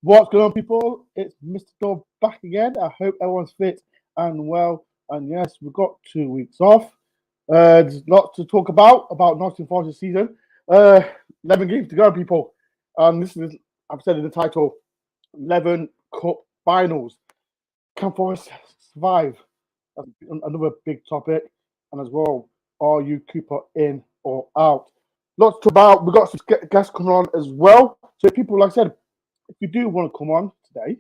What's going on, people? It's Mr. Door back again. I hope everyone's fit and well. And yes, we've got 2 weeks off. There's lots to talk about Nottingham Forest season. 11 games to go, people. This is, I've said in the title, 11 Cup Finals. Can Forest survive? That's another big topic. And as well, are you Cooper in or out? Lots to about. We've got some guests coming on as well. So people, like I said, if you do want to come on today,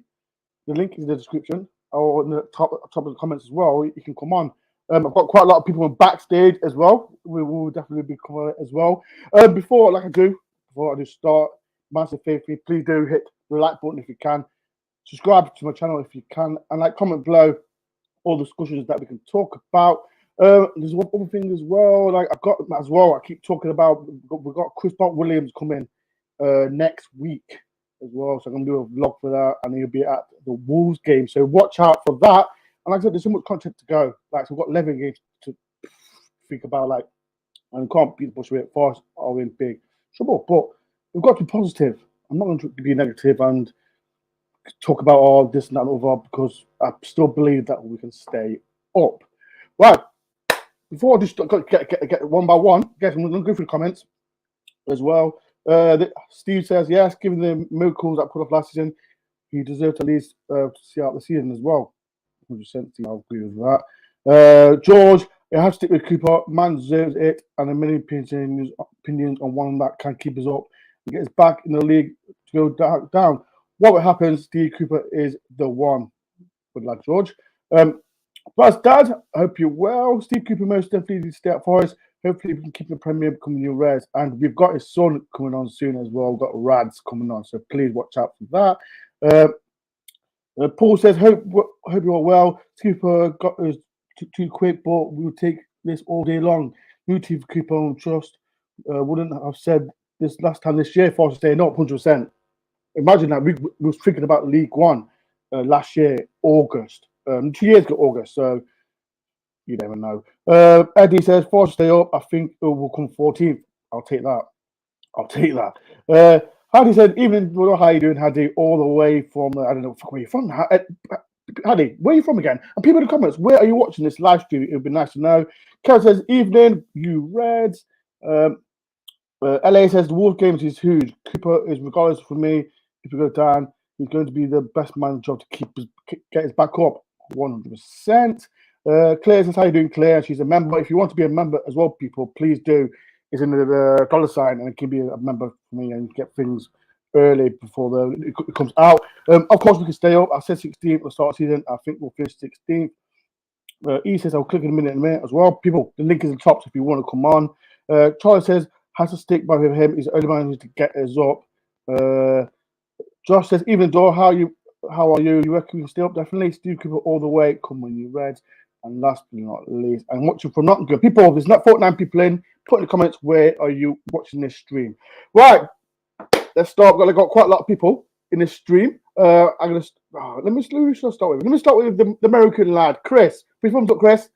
the link is in the description or in the top of the comments as well. You can come on. I've got quite a lot of people on backstage as well. We will definitely be coming as well. Before I do start, massive favor, please do hit the like button if you can. Subscribe to my channel if you can, and comment below all the discussions that we can talk about. There's one other thing as well. I've got as well. I keep talking about. We've got Chris Williams coming next week as well, so I'm gonna do a vlog for that, and he'll be at the Wolves game. So watch out for that. And like I said, there's so much content to go. So we've got 11 games to think about. And we can't beat the Bush with Forest are in big trouble. But we've got to be positive. I'm not going to be negative and talk about all this and that and other, because I still believe that we can stay up. Right. Before I just get one by one, guys, I'm going to go through the comments as well. Steve says, yes, given the miracles that put off last season, he deserves at least to see out the season as well. 100%, I'll agree with that. George, it has to stick with Cooper. Man deserves it, and a million opinions on one that can keep us up and get us back in the league to go down. What happens, Steve Cooper is the one. Good lad, George. But Dad, I hope you're well. Steve Cooper most definitely needs to stay at Forest. Hopefully we can keep the Premier becoming new Reds. And we've got his son coming on soon as well. We've got RADS coming on, so please watch out for that. Paul says, hope you're well. Cooper got us too quick, but we'll take this all day long. New team for Cooper and trust. Wouldn't have said this last time this year for us staying up 100%. Imagine that. We was thinking about League One last year, August. 2 years ago, August. So you never know. Eddie says, Forest stay up. I think it will come 14th. I'll take that. Hadi said, even how you doing, Hadi, all the way from, I don't know where you're from. Hadi, where are you from again? And people in the comments, where are you watching this live stream? It would be nice to know. Karen says, evening, you Reds. LA says, the Wolves games is huge. Cooper is, regardless for me, if we go down, he's going to be the best man job to get us back up 100%. Claire says, how you doing, Claire? She's a member. If you want to be a member as well, people, please do. It's in the dollar sign, and it can be a member for me and get things early before it comes out. Of course, we can stay up. I said 16th at the start of the season. I think we'll finish 16th. E says, I'll click in a minute as well. People, the link is in the top if you want to come on. Charlie says, has to stick by him. He's the only man who's to get us up. Josh says, even Door, how are you? You reckon we can stay up? Definitely. Steve Cooper all the way. Come on, you Reds. And last but not least, I'm watching from Nottingham. People, there's not 49 people in. Put in the comments, where are you watching this stream? Right, let's start. I've got quite a lot of people in this stream. Let me start with. Let me start with the American lad, Chris. Please thumbs up, Chris.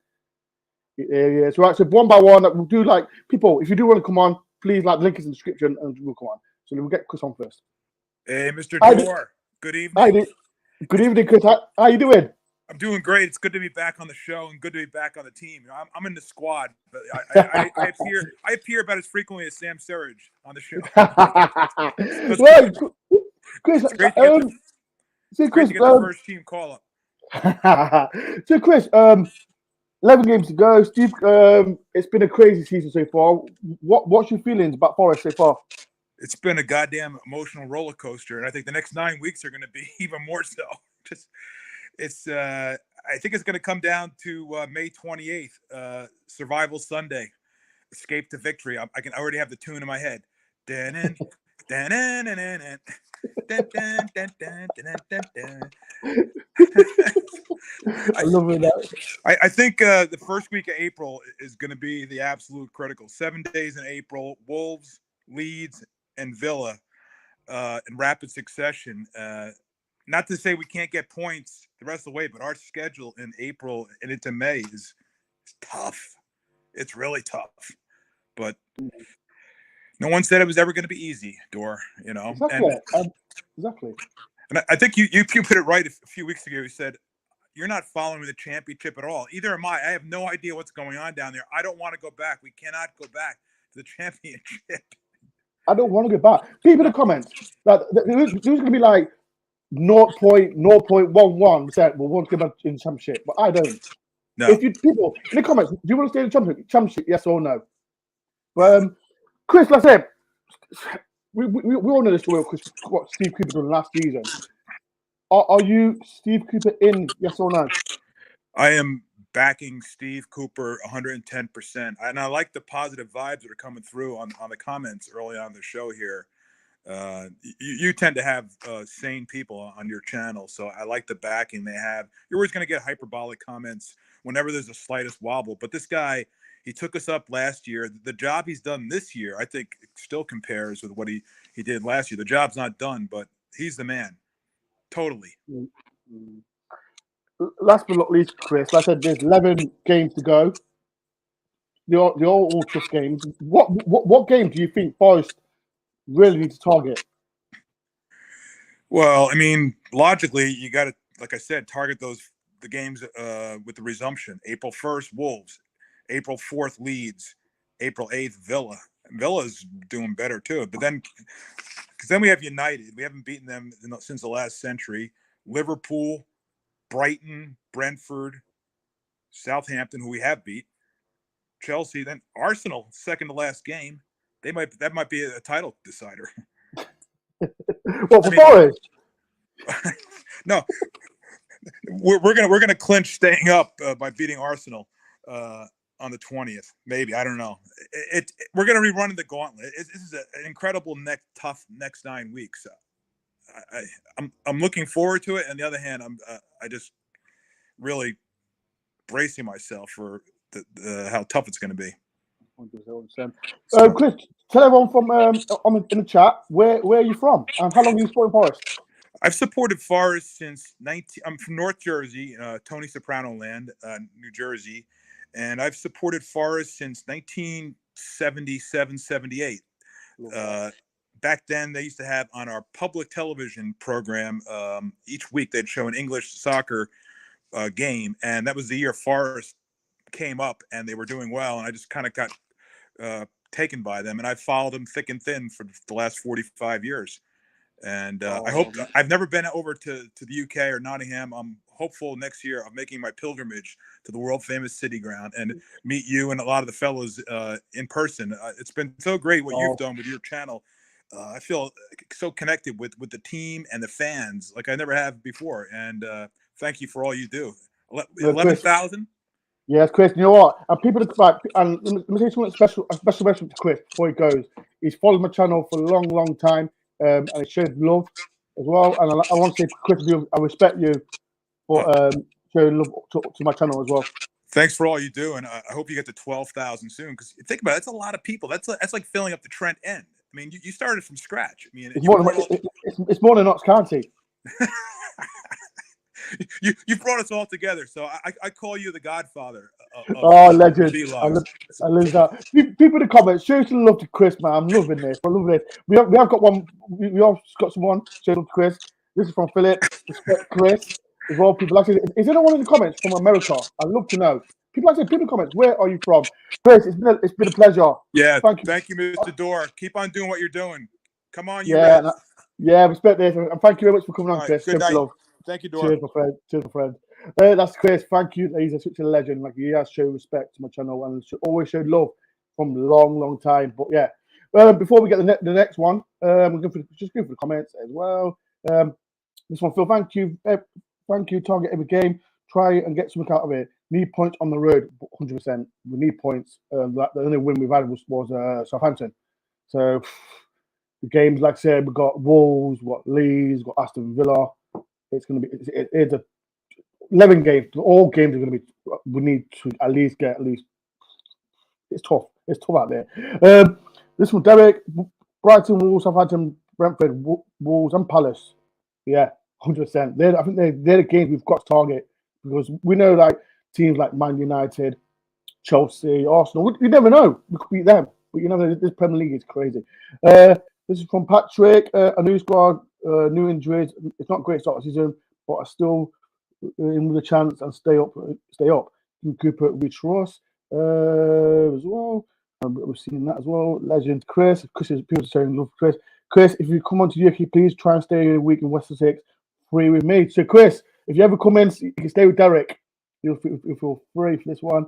Yes, right. So one by one, we'll do people. If you do want to come on, please the link is in the description, and we'll come on. So we'll get Chris on first. Hey, Mr. Door. Good evening. Good evening, Chris. How you doing? I'm doing great. It's good to be back on the show and good to be back on the team. I'm in the squad, but I appear about as frequently as Sam Surridge on the show. Right, Chris. It's great to get the first team call up. So, Chris, 11 games to go. Steve, it's been a crazy season so far. What's your feelings about Forest so far? It's been a goddamn emotional roller coaster, and I think the next 9 weeks are going to be even more so. I think it's going to come down to May 28th, Survival Sunday, Escape to Victory. I can already have the tune in my head. I love that. I think the first week of April is going to be the absolute critical. 7 days in April, Wolves, Leeds, and Villa in rapid succession. Not to say we can't get points the rest of the way, but our schedule in April and into May is tough. It's really tough. But no one said it was ever going to be easy, Door, Exactly. Exactly. And I think you put it right a few weeks ago. You said, you're not following the championship at all. Either am I. I have no idea what's going on down there. I don't want to go back. We cannot go back to the championship. I don't want to go back. People in the comments, like, who's going to be like 0.0.11%? Well, want to go back in the championship, but I don't. No. If you people in the comments, do you want to stay in the championship? Yes or no? But Chris, like I said, we all know the story of what Steve Cooper done last season. Are you Steve Cooper in? Yes or no? I am backing Steve Cooper 110%. And I like the positive vibes that are coming through on the comments early on the show here. You tend to have sane people on your channel, so I like the backing they have. You're always going to get hyperbolic comments whenever there's the slightest wobble. But this guy, he took us up last year. The job he's done this year, I think, still compares with what he did last year. The job's not done, but he's the man. Totally. Mm-hmm. Last but not least, Chris, like I said, there's 11 games to go. They're all tough games. What game do you think Forest really need to target? Well, I mean, logically, you got to, like I said, target the games with the resumption. April 1st, Wolves. April 4th, Leeds. April 8th, Villa. Villa's doing better too. But then, because then we have United. We haven't beaten them since the last century. Liverpool, Brighton, Brentford, Southampton, who we have beat. Chelsea, then Arsenal, second to last game. That might be a title decider. Well, for Forest, no, we're gonna clinch staying up by beating Arsenal on the 20th. Maybe, I don't know. We're gonna be running the gauntlet. This is an incredible tough next 9 weeks. I'm looking forward to it. On the other hand, I just really bracing myself for how tough it's going to be. Chris, tell everyone from in the chat where are you from and how long have you supported Forest? I've supported Forest since I'm from North Jersey, Tony Soprano land, New Jersey, and I've supported Forest since 1977, 78. Back then, they used to have on our public television program each week they'd show an English soccer game, and that was the year Forest came up and they were doing well, and I just kind of got taken by them, and I've followed them thick and thin for the last 45 years. And I hope I've never been over to the UK or Nottingham. I'm hopeful next year of making my pilgrimage to the world famous City Ground and meet you and a lot of the fellows in person. It's been so great what you've done with your channel. I feel so connected with the team and the fans like I never have before. And thank you for all you do. 11,000. Yes, Chris. You know what? And people like, and let me say something special. A special mention to Chris before he goes. He's followed my channel for a long time. And it shows love as well. And I want to say, Chris, I respect you for showing love to my channel as well. Thanks for all you do, and I hope you get to 12,000 soon. Because think about it, that's a lot of people. That's like filling up the Trent End. I mean, you started from scratch. I mean, it's more than Notts County. You brought us all together, so I call you the Godfather. Legend! I love that. People in the comments, show some love to Chris, man. I'm loving this. I love this. We have got one. We have got someone. Show love to Chris. This is from Philip. Respect Chris as well. People like, is anyone in the comments from America? I'd love to know. People like, people in the comments. Where are you from, Chris? It's been a pleasure. Yeah, thank you, Mr. Dore. Keep on doing what you're doing. Come on, you. Respect this, and thank you very much for coming on, Chris. Good night. Love. Thank you, Dore. Cheers, my friend. That's Chris. Thank you. He's such a legend. Like, he has shown respect to my channel and always showed love from a long time. But yeah, before we get the next one, we're going for the comments as well. This one, Phil. Thank you. Target every game. Try and get something out of it. Need points on the road. 100%. We need points. The only win we've had was Southampton. So the games, like I said, we've got Wolves, we've got Leeds, we've got Aston Villa. It's going to be it's a 11 games. All games are going to be. We need to at least get It's tough. It's tough out there. This one, Derek, Brighton, Wolves, Southampton, Brentford, Wolves, and Palace. Yeah, 100%. I think they're the games we've got to target because we know like teams like Man United, Chelsea, Arsenal. You never know. We could beat them, but you know this Premier League is crazy. This is from Patrick. A new squad new injuries. It's not a great start of the season, but are still in with a chance and stay up. Cooper, Rich Ross as well. We've seen that as well. Legend Chris. Chris is people saying love Chris. Chris, if you come on to UK, please try and stay a week in West Sussex, free with me. So Chris, if you ever come in, you can stay with Derek. You'll feel free for this one.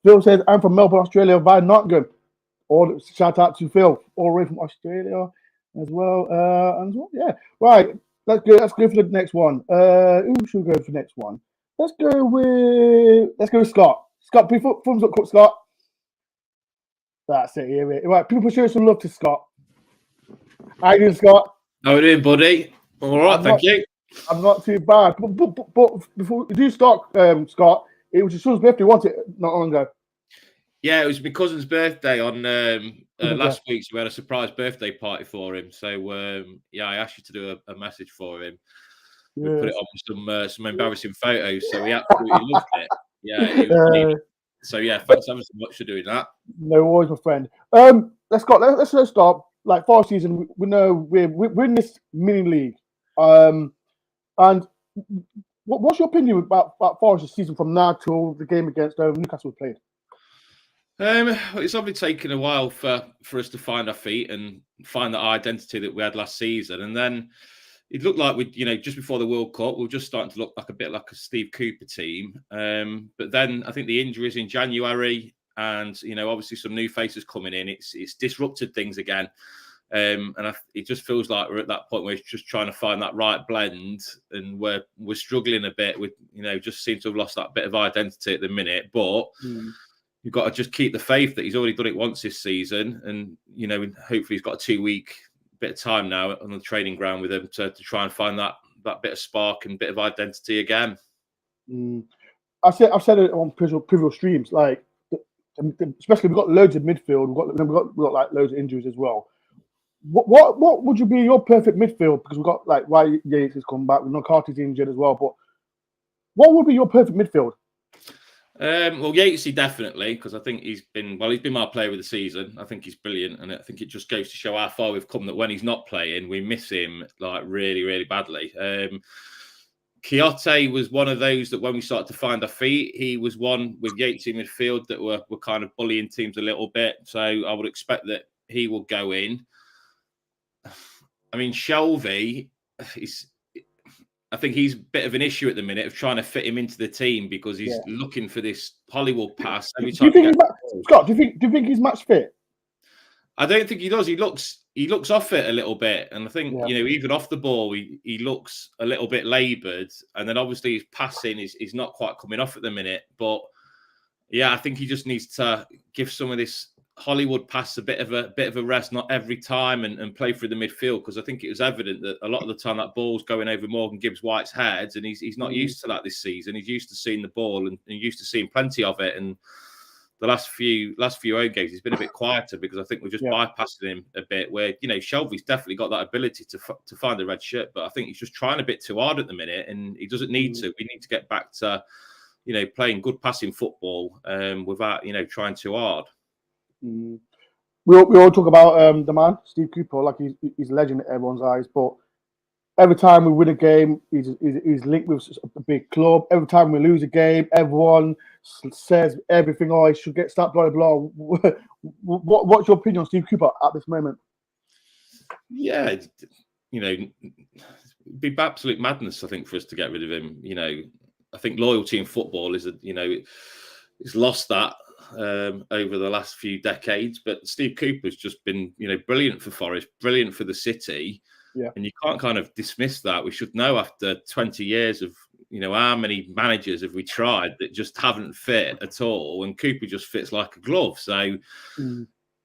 Phil says, I'm from Melbourne, Australia, via Nottingham. Or shout out to Phil, all the way from Australia as well. Yeah. Right. Let's go for the next one. Who should we go for the next one? Let's go with Scott. Scott, thumbs up, Scott. That's it. Here we go. Right, people show some love to Scott. How you doing, Scott? How are you doing, buddy? All right, thank you. I'm not too bad. But before we do start, Scott, it was your son's birthday, wasn't it? Not long ago. Yeah, it was my cousin's birthday on last week, so we had a surprise birthday party for him. So, I asked you to do a message for him. We put it on with some embarrassing photos, so he absolutely loved it. Yeah, so thanks ever so much for doing that. No worries, my friend. Let's start. Like for season, we know we're in this mini league. And what's your opinion about Forest's season from now till the game against Newcastle we played? It's obviously taken a while for us to find our feet and find that identity that we had last season, and then it looked like we, just before the World Cup, we were just starting to look like a bit like a Steve Cooper team. But then I think the injuries in January and obviously some new faces coming in, it's disrupted things again. It just feels like we're at that point where it's just trying to find that right blend, and we're struggling a bit with just seem to have lost that bit of identity at the minute, but. You've got to just keep the faith that he's already done it once this season, and hopefully he's got a 2-week bit of time now on the training ground with him to try and find that bit of spark and bit of identity again. I've said it on previous streams, like especially we've got loads of midfield, we've got like loads of injuries as well. What would you be your perfect midfield? Because we've got like Why Yates has come back, Carty's injured as well, but what would be your perfect midfield? Well, Yatesy definitely, because I think he's been my player of the season. I think he's brilliant, and I think it just goes to show how far we've come that when he's not playing, we miss him like really, really badly. Quixote was one of those that when we started to find our feet, he was one with Yates in midfield that were kind of bullying teams a little bit. So I would expect that he will go in. I mean, Shelby, I think he's a bit of an issue at the minute of trying to fit him into the team because he's looking for this Hollywood pass every time. Scott, do you think he's match fit? I don't think he does. He looks off it a little bit, and I think even off the ball, he looks a little bit laboured, and then obviously his passing is not quite coming off at the minute. But I think he just needs to give some of this Hollywood pass a bit of a rest, not every time, and play through the midfield, because I think it was evident that a lot of the time that ball's going over Morgan Gibbs-White's head, and he's not used to that this season. He's used to seeing the ball and used to seeing plenty of it. And the last few home games, he's been a bit quieter because I think we're just bypassing him a bit. Where Shelby's definitely got that ability to find the red shirt, but I think he's just trying a bit too hard at the minute, and he doesn't need to. We need to get back to playing good passing football without trying too hard. We all talk about the man Steve Cooper, like he's a legend in everyone's eyes. But every time we win a game, he's linked with a big club. Every time we lose a game, everyone says everything. Oh, he should get stopped. Blah blah blah. What's your opinion on Steve Cooper at this moment? Yeah, it'd be absolute madness, I think, for us to get rid of him. I think loyalty in football is it's lost that. Over the last few decades, but Steve Cooper's just been, brilliant for Forest, brilliant for the city, and you can't kind of dismiss that. We should know after 20 years of, how many managers have we tried that just haven't fit at all, and Cooper just fits like a glove. So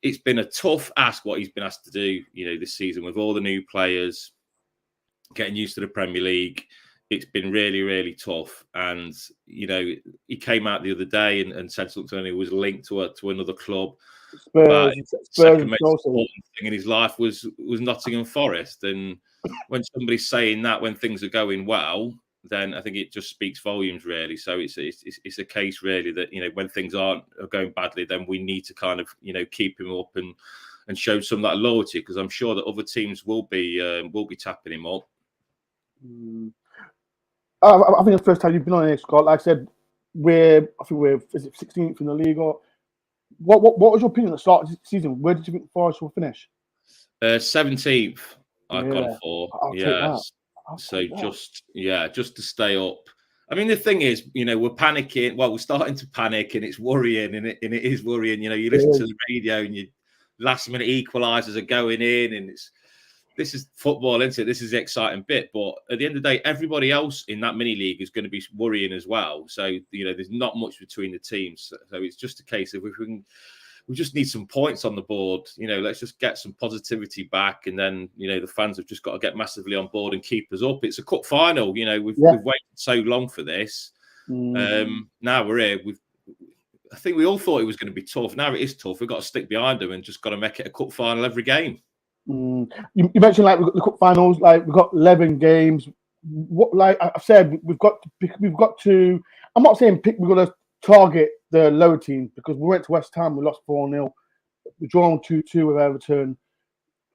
it's been a tough ask what he's been asked to do, this season with all the new players, getting used to the Premier League. It's been really, really tough. And, he came out the other day and said something, and he was linked to another club. Spurs second most important thing in his life was Nottingham Forest. And when somebody's saying that when things are going well, then I think it just speaks volumes, really. So it's a case, really, that, when things are going badly, then we need to kind of, keep him up and and showed some of that loyalty, because I'm sure that other teams will be tapping him up. I think the first time you've been on it, Scott, like I said, we're 16th in the league. Or what was your opinion at the start of the season? Where did you think Forest will finish? 17th. I've gone for. So just to stay up. I mean, the thing is, we're panicking. Well, we're starting to panic, and it's worrying, and it is worrying. You listen to the radio, and your last-minute equalisers are going in, and this is football, isn't it? This is the exciting bit. But at the end of the day, everybody else in that mini league is going to be worrying as well. So there's not much between the teams. So it's just a case of we just need some points on the board. Let's just get some positivity back, and then the fans have just got to get massively on board and keep us up. It's a cup final. We've waited so long for this. Now we're here. I think we all thought it was going to be tough. Now it is tough. We've got to stick behind them and just got to make it a cup final every game. You mentioned like the cup finals. Like we've got 11 games. What, like I've said, we've got to. I'm not saying pick. We've got to target the lower teams, because we went to West Ham, we lost 4-0. We drawn 2-2 with Everton.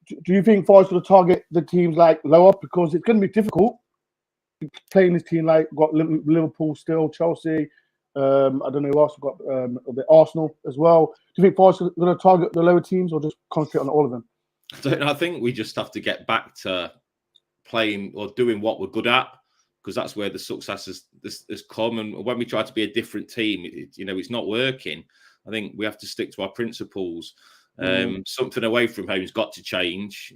Do you think Forest will target the teams like lower, because it's going to be difficult playing this team like got Liverpool still, Chelsea. I don't know who else. We've got a bit Arsenal as well. Do you think Forest are going to target the lower teams, or just concentrate on all of them? I think we just have to get back to playing or doing what we're good at, because that's where the success has come. And when we try to be a different team, it's not working. I think we have to stick to our principles. Something away from home's got to change.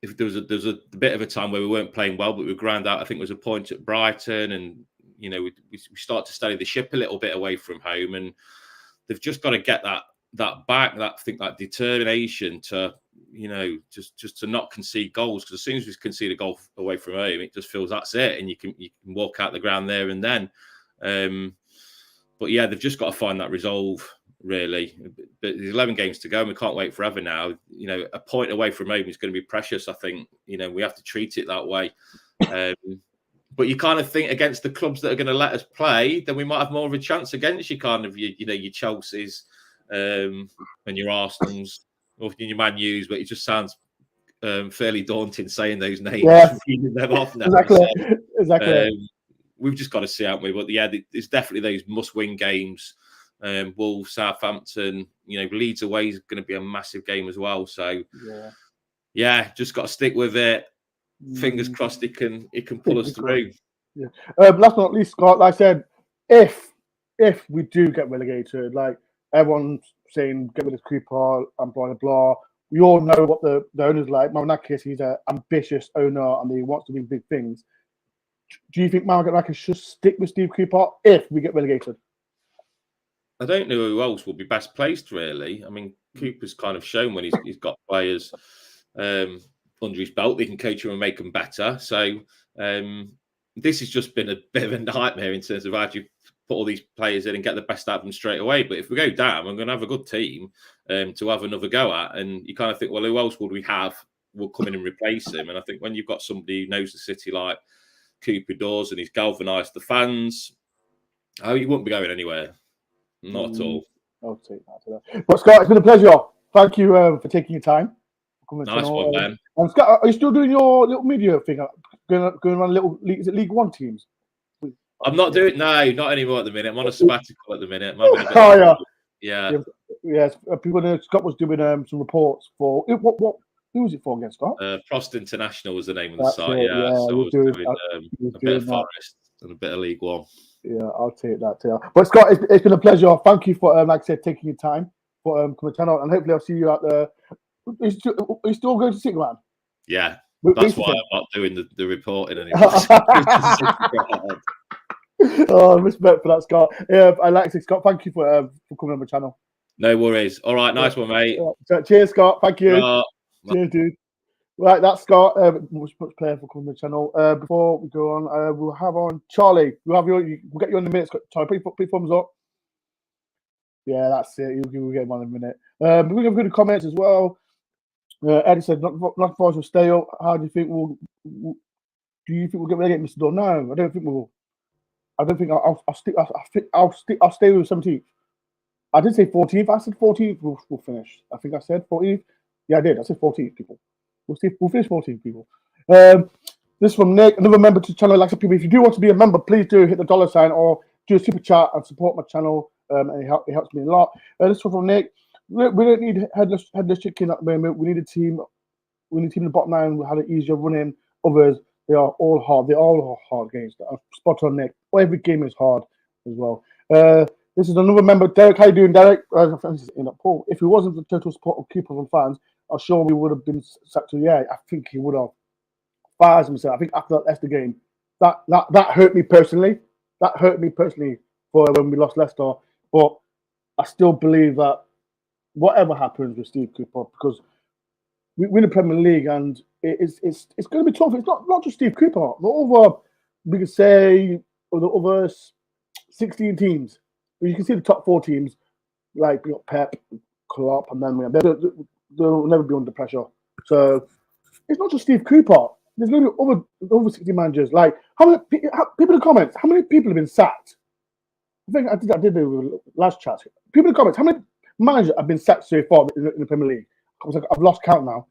If there was a bit of a time where we weren't playing well, but we ground out. I think there was a point at Brighton, and we start to steady the ship a little bit away from home, and they've just got to get that back. That determination to just to not concede goals, because as soon as we concede a goal away from home, it just feels that's it, and you can walk out the ground there and then. But yeah, they've just got to find that resolve, really. But there's 11 games to go, and we can't wait forever now. A point away from home is going to be precious. I think we have to treat it that way. But you kind of think against the clubs that are going to let us play, then we might have more of a chance against you, kind of your Chelseas and your Arsenals or your Man U's. But it just sounds fairly daunting saying those names. Yes. Reading them off now. Exactly. We've just got to see, haven't we? But yeah, there's definitely those must-win games. Wolves, Southampton, Leeds away is going to be a massive game as well. So yeah, just got to stick with it. Fingers crossed it can pull us through. Yeah. Last but not least, Scott, like I said, if we do get relegated, like everyone's saying, get rid of Cooper and blah blah blah. We all know what the owner's like. Marinakis, he's an ambitious owner and he wants to do big things. Do you think Marinakis should stick with Steve Cooper if we get relegated? I don't know who else will be best placed, really. I mean, Cooper's kind of shown when he's got players under his belt, they can coach him and make them better. So this has just been a bit of a nightmare in terms of how do you put all these players in and get the best out of them straight away. But if we go down, I'm going to have a good team to have another go at. And you kind of think, well, who else would we have will come in and replace him? And I think when you've got somebody who knows the city like Cooper does and he's galvanised the fans, he wouldn't be going anywhere. Not at all. I'll take that. But Scott, it's been a pleasure. Thank you for taking your time. Nice one, man. And Scott, are you still doing your little media thing? Going around little league? Is it League One teams? I'm not doing not anymore at the minute. I'm on a sabbatical at the minute. Yeah. Yes. People know Scott was doing some reports for what? Who was it for again, Scott? Frost International was the name of the site. So I was doing a bit of Forest and a bit of League One. Yeah, I'll take that too. But Scott, it's been a pleasure. Thank you for, like I said, taking your time for coming out, and hopefully I'll see you out there. Are you still going to sit around? Yeah, that's why I'm not doing the reporting anymore. Oh, respect for that, Scott. Yeah, I like to say, Scott, thank you for coming on the channel. No worries. All right, nice one, mate. Cheers, Scott. Thank you. Cheers, dude. Right, that's Scott. Much player for coming on the channel. Before we go on, we'll have on Charlie. We'll get you in a minute. Charlie, please thumbs up. Yeah, that's it. We'll get him on in a minute. We're going to go to the comments as well. Eddie said, "Not Forest will stay up. How do you think we'll? Do you think we'll get relegated, Mr. Door? No, I don't think we will. I don't think I'll stay with 17th. I did say 14th. I said 14th. We'll finish. I think I said 14th. Yeah, I did. I said 14th people. We'll see. We'll finish 14th people. This is from Nick, another member to the channel. Like people, if you do want to be a member, please do hit the $ or do a super chat and support my channel. And it helps me a lot. This one from Nick. We don't need headless chicken at the moment. We need a team. We need a team in the bottom line. We had it easier running. Others, they are all hard. They all are hard games. Spot on, Nick. Every game is hard as well. This is another member, Derek. How you doing, Derek? Paul, if he wasn't the total support of keepers and fans, I'm sure we would have been sacked. Yeah, I think he would have. Fires himself. I think after that Leicester game, that hurt me personally. That hurt me personally for when we lost Leicester. But I still believe that whatever happens with Steve Cooper, because we win the Premier League and it's going to be tough. It's not just Steve Cooper. The other, we could say, the other 16 teams. You can see the top 4 teams, like Pep, Klopp, and then they'll never be under pressure. So it's not just Steve Cooper. There's going to be over 60 managers. Like, how many people in the comments? How many people have been sacked? I think I did the last chat. People in the comments. How many managers have been sacked so far in the Premier League? I've lost count now.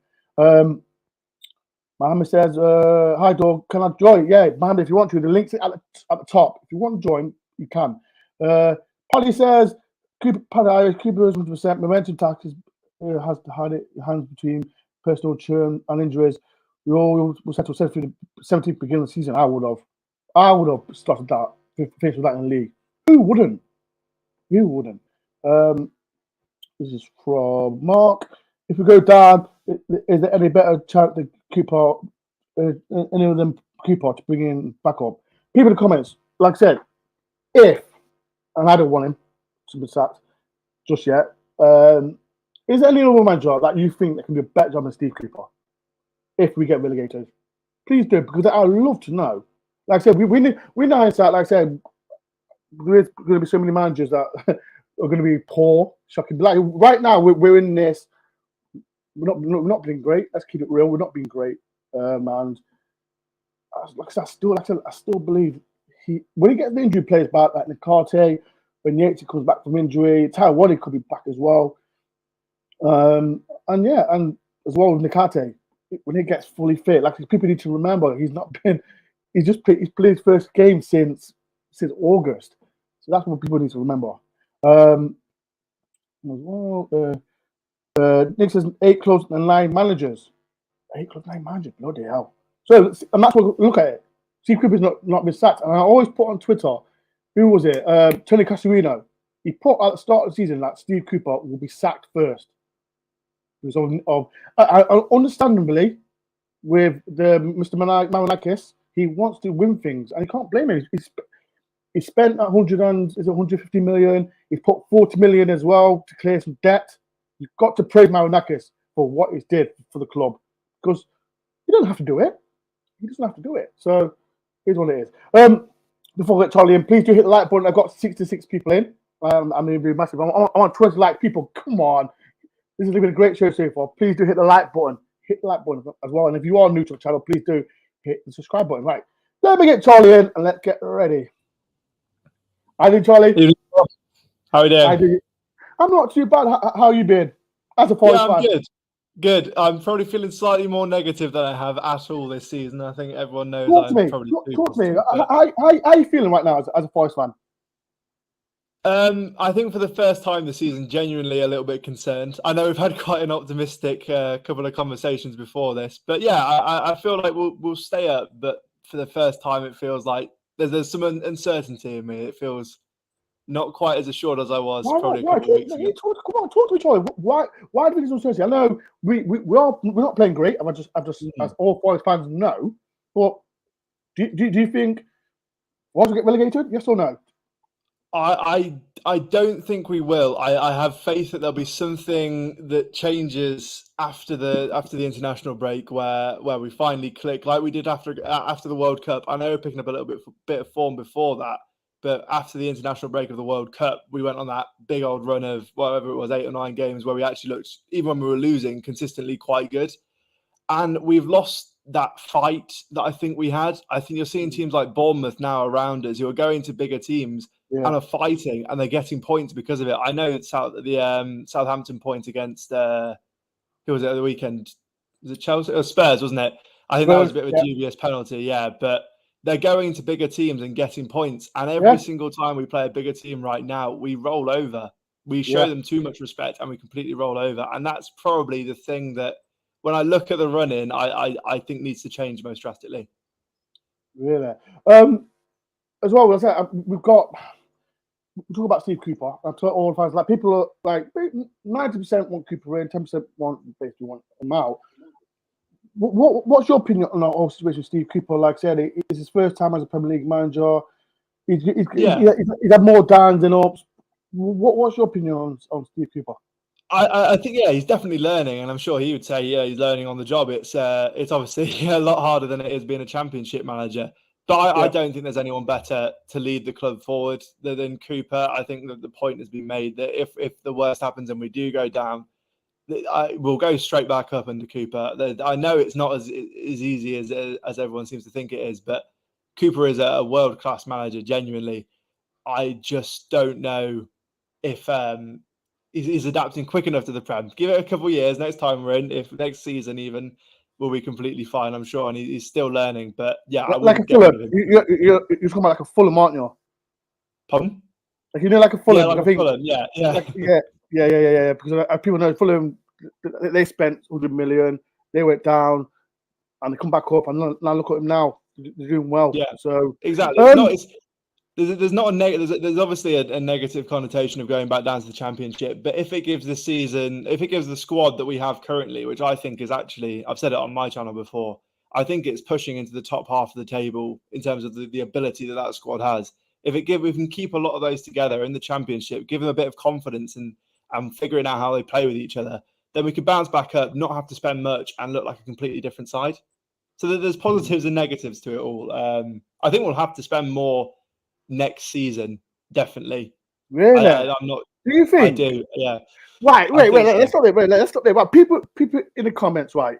Mohammed says, "Hi, dog. Can I join?" Yeah, Mohammed, if you want to, the link's at the top. If you want to join, you can. Paddy says, "Cooper 100%. Momentum tactics has had it hands between personal churn and injuries. We all set to 17th beginning of the season. I would have started that, finished with that in the league. Who wouldn't? This is from Mark. If we go down, is there any better chance that Cooper, any of them Cooper to bring in back up? People in the comments, like I said, if, and I don't want him to be sacked just yet, is there any other manager that you think that can do a better job than Steve Cooper? If we get relegated, please do, because I'd love to know. Like I said, we know hindsight. Like I said, there's going to be so many managers that are going to be poor, shocking. Like right now, we're in this. We're not being great. Let's keep it real. We're not being great, and like I said, I still believe when he gets the injury players back, like Nakate, when Yates comes back from injury, Taiwan could be back as well, and as well with Nakate. When he gets fully fit, like people need to remember, he's played his first game since August, so that's what people need to remember. Nick says 8 close and 9 managers. 8 close 9 managers, bloody hell! So and that's what look at it. Steve Cooper's not been sacked, and I always put on Twitter, who was it? Tony Casarino. He put at the start of the season that Steve Cooper will be sacked first. Understandably, with the Mr. Marinakis, he wants to win things, and you can't blame him. He spent 150 million. He's put 40 million as well to clear some debt. You've got to praise Marinakis for what he did for the club, because he doesn't have to do it. He doesn't have to do it. So here's what it is. Before I get Charlie in, please do hit the like button. I've got 66 people in. I'm going to be massive. I want 20 like people. Come on. This has been a great show so far. Please do hit the like button. Hit the like button as well. And if you are new to the channel, please do hit the subscribe button. Right. Let me get Charlie in and let's get ready. How you doing, Charlie? How are you doing? I'm not too bad. How you been? As a Forest fan. I'm good. I'm probably feeling slightly more negative than I have at all this season. I think everyone knows. Talk to me. How are you feeling right now as a Forest fan? I think for the first time this season, genuinely a little bit concerned. I know we've had quite an optimistic couple of conversations before this, but yeah, I feel like we'll stay up. But for the first time, it feels like there's some uncertainty in me. It feels not quite as assured as I was probably a couple of weeks ago. Come on, talk to me, Charlie. Why do we need some uncertainty? I know we're not playing great. I've just as all Forest fans know. But do you think we'll get relegated? Yes or no? I don't think we will. I have faith that there'll be something that changes after the international break where we finally click like we did after the World Cup. I know we're picking up a little bit of form before that, but after the international break of the World Cup, we went on that big old run of whatever it was, 8 or 9 games where we actually looked, even when we were losing, consistently quite good. And we've lost that fight that I think we had. I think you're seeing teams like Bournemouth now around us who are going to bigger teams and are fighting, and they're getting points because of it. I know the Southampton point against who was it at the weekend? Was it Chelsea or Spurs? Wasn't it? I think that was a bit of a dubious penalty. Yeah, but they're going to bigger teams and getting points, and every single time we play a bigger team right now, we roll over. We show them too much respect, and we completely roll over. And that's probably the thing that, when I look at the run-in, I think needs to change most drastically. Really, as well, we've got. We talk about Steve Cooper. I tell all fans, like, people are like 90% want Cooper in, 10% want him out. What's your opinion on the whole situation with Steve Cooper? Like I said, it's his first time as a Premier League manager. He's had more downs than ups. What's your opinion on Steve Cooper? I think he's definitely learning, and I'm sure he would say he's learning on the job. It's obviously a lot harder than it is being a Championship manager. But I don't think there's anyone better to lead the club forward than Cooper. I think that the point has been made that if the worst happens and we do go down, we'll go straight back up under Cooper. I know it's not as easy as everyone seems to think it is, but Cooper is a world-class manager, genuinely. I just don't know if he's adapting quick enough to the Prem. Give it a couple of years, next time we're in, if next season even, will be completely fine, I'm sure, and he's still learning. But I like a Fulham. You're talking about like a Fulham, aren't you? Pardon? Like like a Fulham. Like I think. Fulham, yeah. Because people know Fulham, they spent 100 million, they went down, and they come back up, and now look at them now. They're doing well. Yeah. So exactly. There's not a negative. There's obviously a negative connotation of going back down to the Championship. But if it gives the squad that we have currently, which I think is actually, I've said it on my channel before, I think it's pushing into the top half of the table in terms of the ability that squad has. If we can keep a lot of those together in the Championship, give them a bit of confidence and figuring out how they play with each other, then we can bounce back up, not have to spend much, and look like a completely different side. So there's positives and negatives to it all. I think we'll have to spend more next season, definitely. Really? I'm not. Do you think? I do. Yeah. Right. Wait. Let's stop there. Let's stop there. Right. People in the comments, right?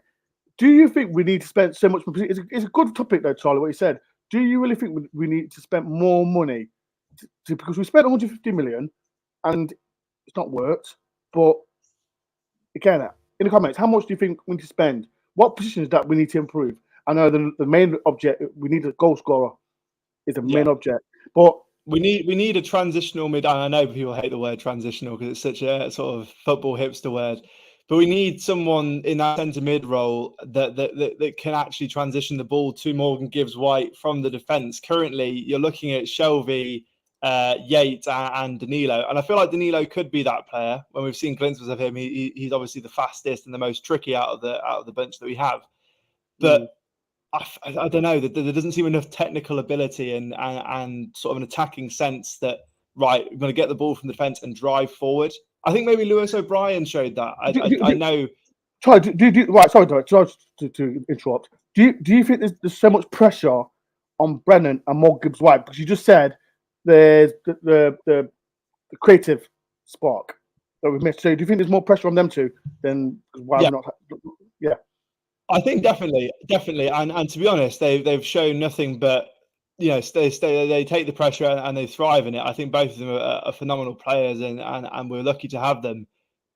Do you think we need to spend so much? It's a good topic, though, Charlie. What you said. Do you really think we need to spend more money? Because we spent 150 million, and it's not worked. But again, in the comments, how much do you think we need to spend? What positions that we need to improve? I know the main object, we need a goal scorer. Is the main object. But we need a transitional mid. And I know people hate the word transitional because it's such a sort of football hipster word. But we need someone in that centre mid role that can actually transition the ball to Morgan Gibbs-White from the defence. Currently, you're looking at Shelvey, Yates, and Danilo, and I feel like Danilo could be that player. When we've seen glimpses of him, he's obviously the fastest and the most tricky out of the bunch that we have. But I don't know. There doesn't seem enough technical ability and sort of an attacking sense that, right, we're going to get the ball from the defence and drive forward. I think maybe Lewis O'Brien showed that. I know. Sorry, right. Sorry to interrupt. Do you think there's so much pressure on Brennan and Morgan Gibbs-White, because you just said there's the creative spark that we've missed? So do you think there's more pressure on them two than why we're not? Yeah. I think definitely, and to be honest, they've shown nothing but they take the pressure and they thrive in it. I think both of them are phenomenal players, and we're lucky to have them,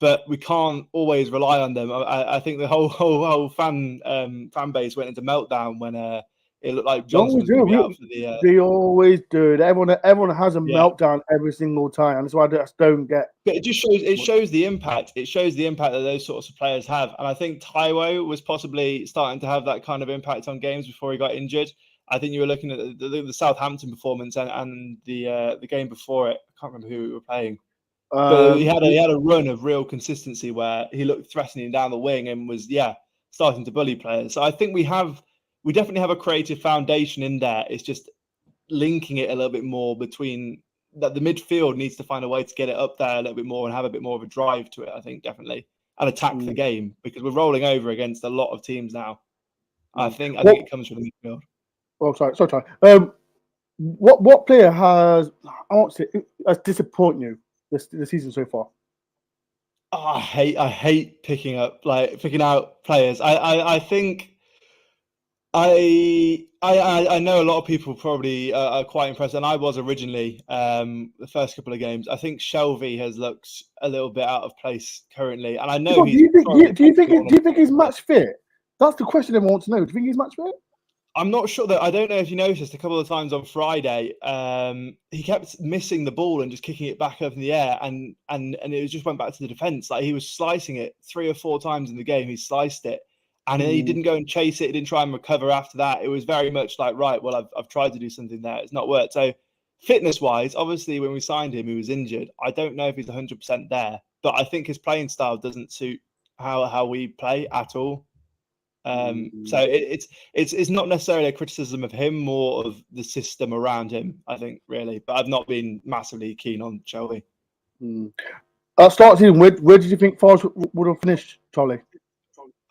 but we can't always rely on them. I think the whole fan base went into meltdown when it looked like Johnson was going to be out for the. They always do. Everyone has a meltdown every single time. That's why I just don't get. But it just shows the impact. It shows the impact that those sorts of players have. And I think Taiwo was possibly starting to have that kind of impact on games before he got injured. I think you were looking at the Southampton performance and the game before it. I can't remember who we were playing. But he had a run of real consistency where he looked threatening down the wing and was starting to bully players. So I think we definitely have a creative foundation in there. It's just linking it a little bit more between that. The midfield needs to find a way to get it up there a little bit more and have a bit more of a drive to it, I think, definitely, and attack the game, because we're rolling over against a lot of teams now. I think it comes from the midfield. Oh, sorry. What player has disappointed you this season so far? Oh, I hate picking out players. I think I know a lot of people probably are quite impressed, and I was originally the first couple of games. I think Shelby has looked a little bit out of place currently, and I know Do he's. you think he's match fit? That's the question everyone wants to know. Do you think he's match fit? I'm not sure that. I don't know if you noticed a couple of times on Friday, he kept missing the ball and just kicking it back up in the air, and it just went back to the defense. Like he was slicing it 3 or 4 times in the game. He sliced it, and he didn't go and chase it. He didn't try and recover after that. It was very much like, right, well, I've tried to do something there. It's not worked. So fitness wise, obviously, when we signed him, he was injured. I don't know if he's 100% there, but I think his playing style doesn't suit how we play at all. So it's not necessarily a criticism of him, more of the system around him, I think, really. But I've not been massively keen on Shelby. Start season, where did you think Forest would have finished, Charlie?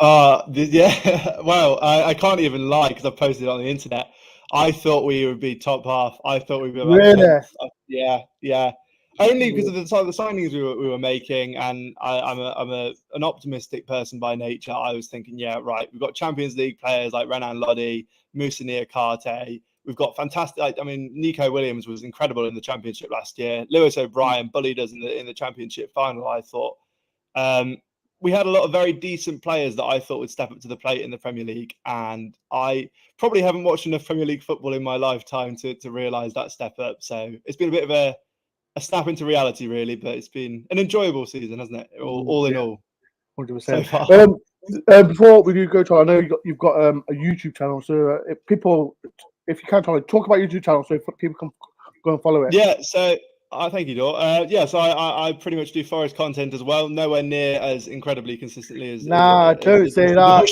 Yeah. Well, I can't even lie because I posted it on the internet. I thought we would be top half. I thought we'd be about Really? Yeah. Only because of the signings we were making, and I'm an optimistic person by nature. I was thinking, yeah, right. We've got Champions League players like Renan Lodi, Moussa Niakate. We've got fantastic. I mean, Nico Williams was incredible in the Championship last year. Lewis O'Brien bullied us in the Championship final. I thought we had a lot of very decent players that I thought would step up to the plate in the Premier League, and I probably haven't watched enough Premier League football in my lifetime to realise that step up. So it's been a bit of a snap into reality, really, but it's been an enjoyable season, hasn't it? All in all, 100%. So far. Before we do go, Charlie, I know you've got a YouTube channel, so if you can, Charlie, talk about your YouTube channel so people can go and follow it. Yeah, so thank you, Dor. So I pretty much do Forest content as well, nowhere near as incredibly consistently as. Don't say that. I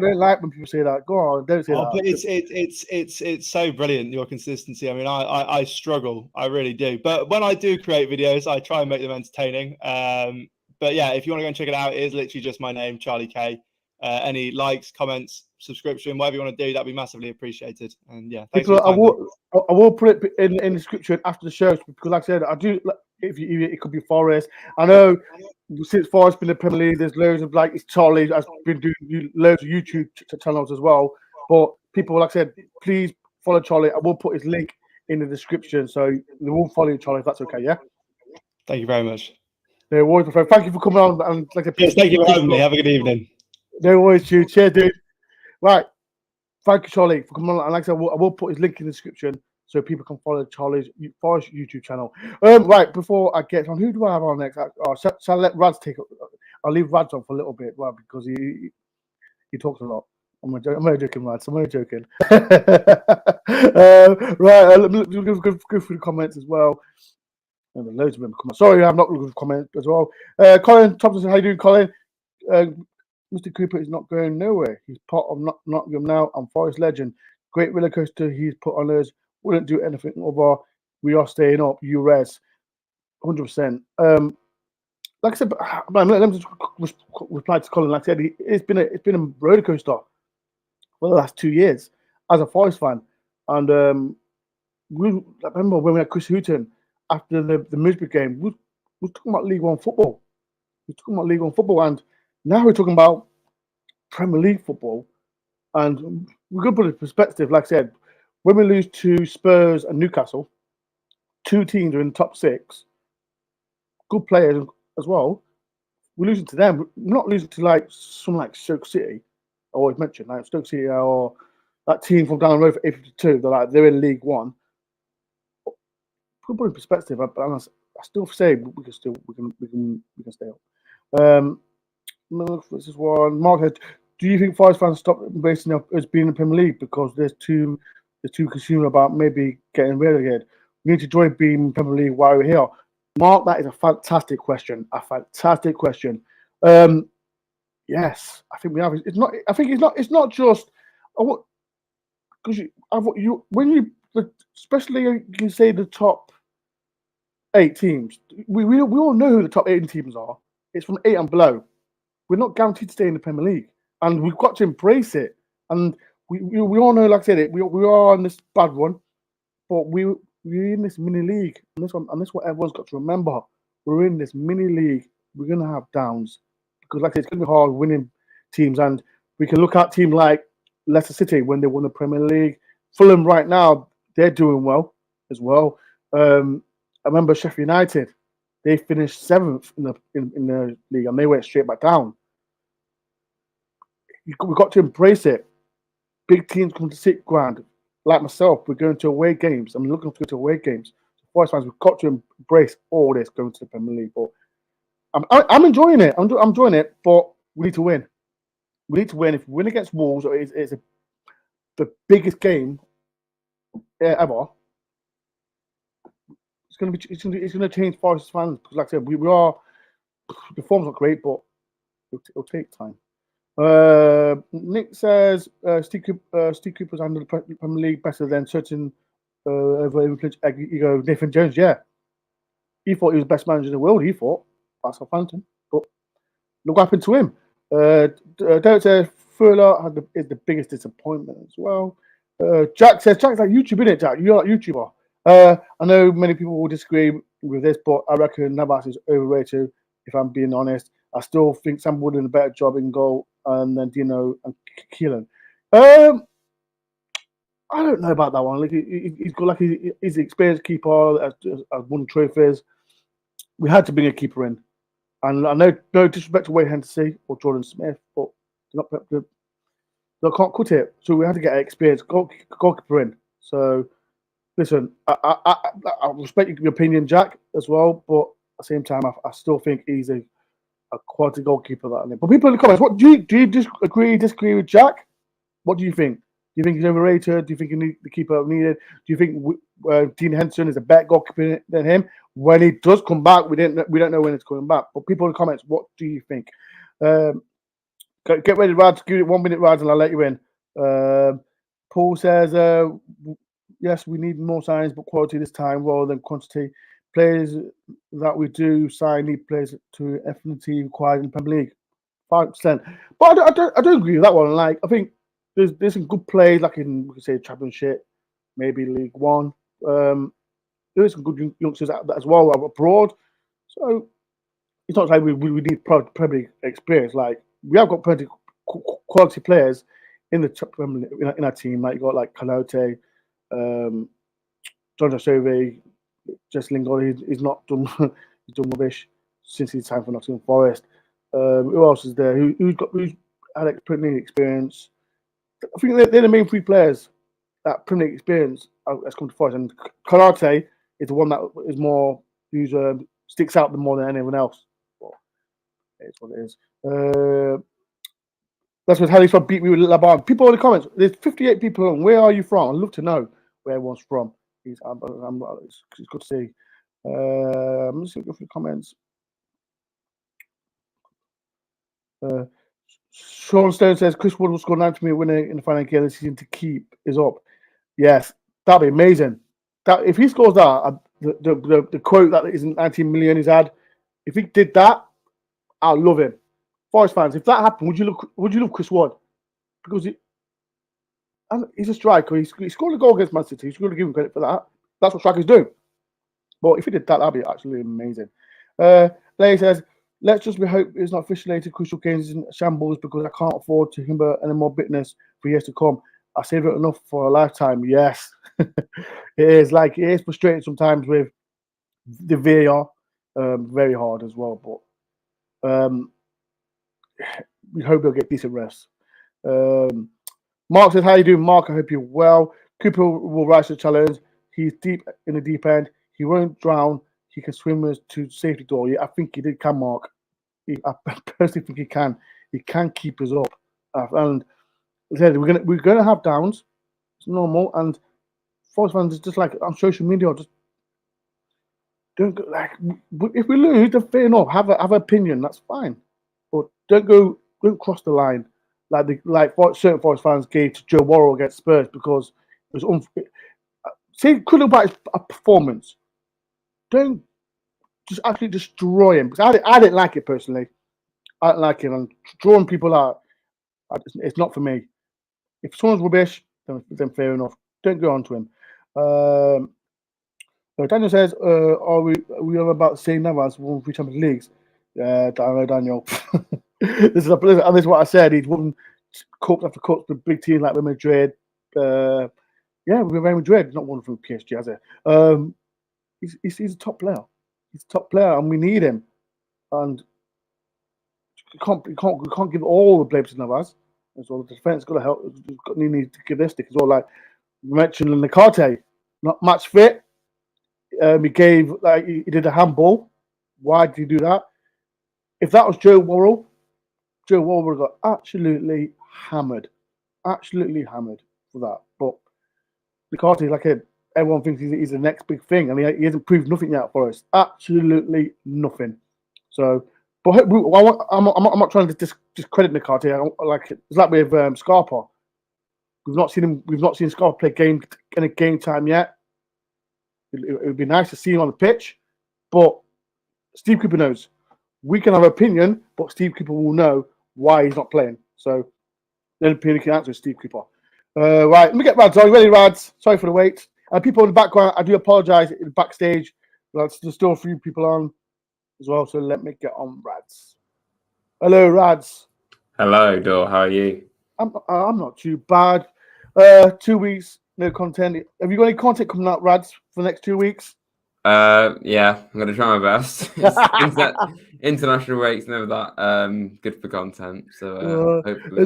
don't like when people say that. Go on, don't say that. But it's so brilliant, your consistency. I mean, I struggle, I really do. But when I do create videos, I try and make them entertaining. But yeah, if you want to go and check it out, it is literally just my name, Charlie K. Any likes, comments, subscription, whatever you want to do, that'd be massively appreciated. And yeah, thanks. I will put it in the description after the show, because, like I said, I do. It could be Forest. I know since Forest been in the Premier League, there's loads of it's Charlie has been doing loads of YouTube channels as well. But people, like I said, please follow Charlie. I will put his link in the description, so they will follow you, Charlie, if that's okay. Yeah. Thank you very much. No worries, my friend. Thank you for coming on. And yes, thank you for having me. Have a good evening. No worries, you. Cheers, dude. Right. Thank you, Charlie, for coming on. And like I said, I will put his link in the description so people can follow Charlie's Forest YouTube channel. Right, before I get on, who do I have on next? Shall I let Rads take it? I'll leave Rads on for a little bit, well, because he talks a lot. I'm only joking, Rads. I'm only joking. Right, let me go through the comments as well. And there's loads of them comments. Sorry, I'm not looking for comments as well. Colin Thompson, how you doing, Colin? Mr. Cooper is not going nowhere. He's part of Nottingham now and Forest legend. Great roller coaster he's put on us. Wouldn't do anything over. We are staying up. US, 100%. Like I said, let me just reply to Colin. Like I said, it's been a roller coaster for the last 2 years as a Forest fan. And I remember when we had Chris Hooton after the Middlesbrough game. We were talking about League One football. And now we're talking about Premier League football, and we're going to put it in perspective. Like I said, when we lose to Spurs and Newcastle, 2 teams are in the top 6, good players as well. We're losing to them. We're not losing to someone like Stoke City. I always mention like Stoke City or that team from down the road for 82. They're in League One. Put it in perspective. I still say we can stay up. This is one. Mark, do you think Forest fans stop embracing us being in the Premier League because there's too concerned about maybe getting relegated? We need to join being in the Premier League while we're here. Mark, that is a fantastic question. Yes, I think we have. It's not. I think it's not. It's not just because especially you can say the top 8 teams. We all know who the top 8 teams are. It's from 8 and below. We're not guaranteed to stay in the Premier League, and we've got to embrace it. And we all know, like I said, we are in this bad one, but we're in this mini league, and this what everyone's got to remember. We're in this mini league. We're gonna have downs because, like I said, it's gonna be hard winning teams, and we can look at teams like Leicester City when they won the Premier League. Fulham right now, they're doing well as well. I remember Sheffield United, they finished 7th in the league and they went straight back down. We've got to embrace it. Big teams come to sit ground. Like myself, we're going to away games. I'm looking forward to away games. Forest fans, we've got to embrace all this going to the Premier League. But I'm enjoying it. I'm enjoying it, but we need to win. We need to win. If we win against Wolves, it's the biggest game ever. It's going to change Forest fans because, like I said, we are the form's not great, but it'll take time. Nick says Steve Cooper's under the Premier League better than certain you go Nathan Jones. Yeah, he thought he was the best manager in the world. He thought that's Southampton, but look what happened to him. Derek says Furler is the biggest disappointment as well. Jack says Jack's like YouTube, isn't it, Jack? You're like YouTuber. I know many people will disagree with this, but I reckon Navas is overrated. If I'm being honest, I still think Sam Wood did a better job in goal, and then Dino and Kieran. I don't know about that one. Like he's got he's an experienced keeper, has won trophies. We had to bring a keeper in, and I know no disrespect to Wayne Hennessy or Jordan Smith, but they can't cut it. So we had to get an experienced goalkeeper in. So listen, I respect your opinion, Jack, as well, but at the same time, I still think he's a quality goalkeeper. But people in the comments, what do you disagree with Jack? What do you think? Do you think he's overrated? Do you think the keeper needed? Do you think Dean Henderson is a better goalkeeper than him? When he does come back, we don't know when it's coming back. But people in the comments, what do you think? Get ready, Rads. Give it 1 minute, Rads, and I'll let you in. Paul says, yes, we need more signs, but quality this time rather than quantity. Players that we do sign need players to definitely required in the Premier League. 5%. But I don't agree with that one. Like, I think there's some good plays, like in, we could say, Championship, maybe League One. There is some good youngsters out there as well abroad. So it's not like we need Premier League experience. Like, we have got plenty of quality players in our team. Like, you got like Canote, John Josove, Jess Lingard. He's not done he's done rubbish since his time for Nottingham Forest. Who else is there? Who's had Premier League experience? I think they're the main 3 players that Premier League experience has come to Forest. And Canote is the one that is more sticks out more than anyone else. Well, it's what it is. That's what Harry's from beat me with Laban. People in the comments, there's 58 people on. Where are you from? I'd love to know where everyone's from. It's good to see. I'm just going to go through the comments. Sean Stone says Chris Wood will score 90 minute winner in the final game of the season to keep is up. Yes, that'd be amazing. That if he scores that, the quote that isn't 19 million he's had, if he did that, I'll love him. Forest fans, if that happened, would you love Chris Wood? Because he's a striker. He scored a goal against Man City. He's going to give him credit for that. That's what strikers do. But if he did that, that'd be absolutely amazing. Larry says, let's just hope it's not officially crucial games in shambles because I can't afford to hamper any more bitterness for years to come. I saved it enough for a lifetime. Yes, it is. Like, it is frustrating sometimes with the VAR. Very hard as well. But we hope he'll get decent rest. Mark says, how you doing, Mark? I hope you're well. Cooper will rise to the challenge. He's deep in the deep end. He won't drown. He can swim to safety door. Yeah, I think he can, Mark. I personally think he can. He can keep us up. And as I said, we're gonna have downs. It's normal. And Forest fans, just like on social media, just don't go, like, if we lose, then fair enough. Have an opinion. That's fine. But don't cross the line like certain Forest fans gave to Joe Worrell against Spurs because it was unfair. Say could about his performance. Don't just actually destroy him because I didn't like it personally. I didn't like it, and drawing people out, it's not for me. If someone's rubbish, then fair enough. Don't go on to him. Daniel says, "Are we all about the same number as won 3 Champions Leagues?" Yeah, I know, Daniel. This is what I said. He's won cups after cups with big teams like Real Madrid. With Real Madrid, not one from PSG, has it? He's a top player. He's a top player, and we need him. And we can't give all the blame to Navas. As well, the defense got to help. We need to give this stick as well. Like you mentioned, Nakate, not match fit. He did a handball. Why did he do that? If that was Joe Worrell would have got absolutely hammered for that. But Nakate, like everyone thinks he's the next big thing, and he hasn't proved nothing yet for us. Absolutely nothing. So, but I'm not trying to discredit Nakate. It's like with Scarpa. We've not seen Scarpa play in a game time yet. It would be nice to see him on the pitch, but Steve Cooper knows. We can have an opinion, but Steve Cooper will know why he's not playing. So the only opinion he can answer is Steve Cooper. Right, let me get Rads on. You ready, Rads? Sorry for the wait. And people in the background, I do apologise in the backstage. There's still a few people on as well, so let me get on Rads. Hello, Rads. Hello, Dor. How are you? I'm not too bad. 2 weeks, no content. Have you got any content coming out, Rads, for the next 2 weeks? Yeah, I'm gonna try my best. International break's never that good for content, so hopefully.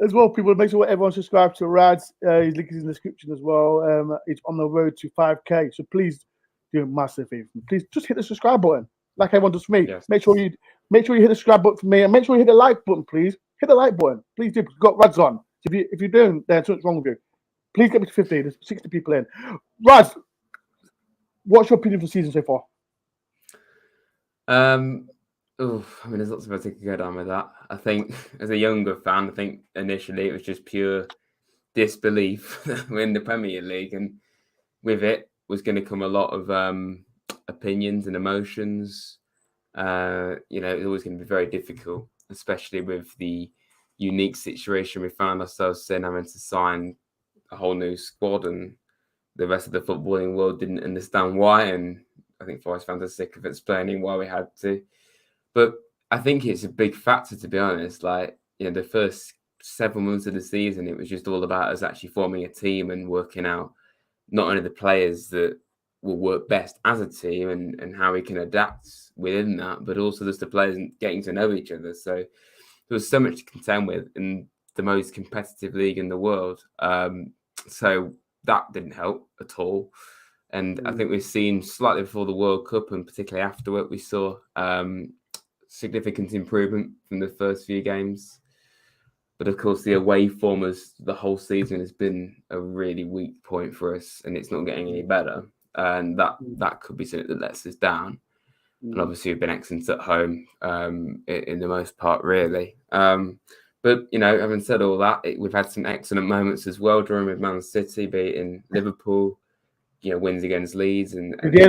As well, people make sure everyone subscribes to Rads. His link is in the description as well. It's on the road to 5K, so please do a massive favor. Please just hit the subscribe button, like everyone does for me. Yes. Make sure you hit the subscribe button for me, and make sure you hit the like button, please. Hit the like button, please do. We've got Rads on. If you're doing, there's something wrong with you. Please get me to 50. There's 60 people in. Rads, what's your opinion for the season so far? There's lots of ways I could go down with that. I think as a younger fan, I think initially it was just pure disbelief that we're in the Premier League, and with it was going to come a lot of opinions and emotions. It's always going to be very difficult, especially with the unique situation we found ourselves in, having to sign a whole new squad, and the rest of the footballing world didn't understand why. And I think Forest fans are sick of explaining why we had to. But I think it's a big factor, to be honest. The first 7 months of the season, it was just all about us actually forming a team and working out not only the players that will work best as a team and how we can adapt within that, but also just the players getting to know each other. So there was so much to contend with in the most competitive league in the world. So that didn't help at all. And I think we've seen slightly before the World Cup, and particularly afterward, we saw significant improvement from the first few games. But of course, the away form the whole season has been a really weak point for us, and it's not getting any better. And that could be something that lets us down. And obviously, we've been excellent at home in the most part, really. But, having said all that, we've had some excellent moments as well, drawing with Man City, beating Liverpool, wins against Leeds. And you hear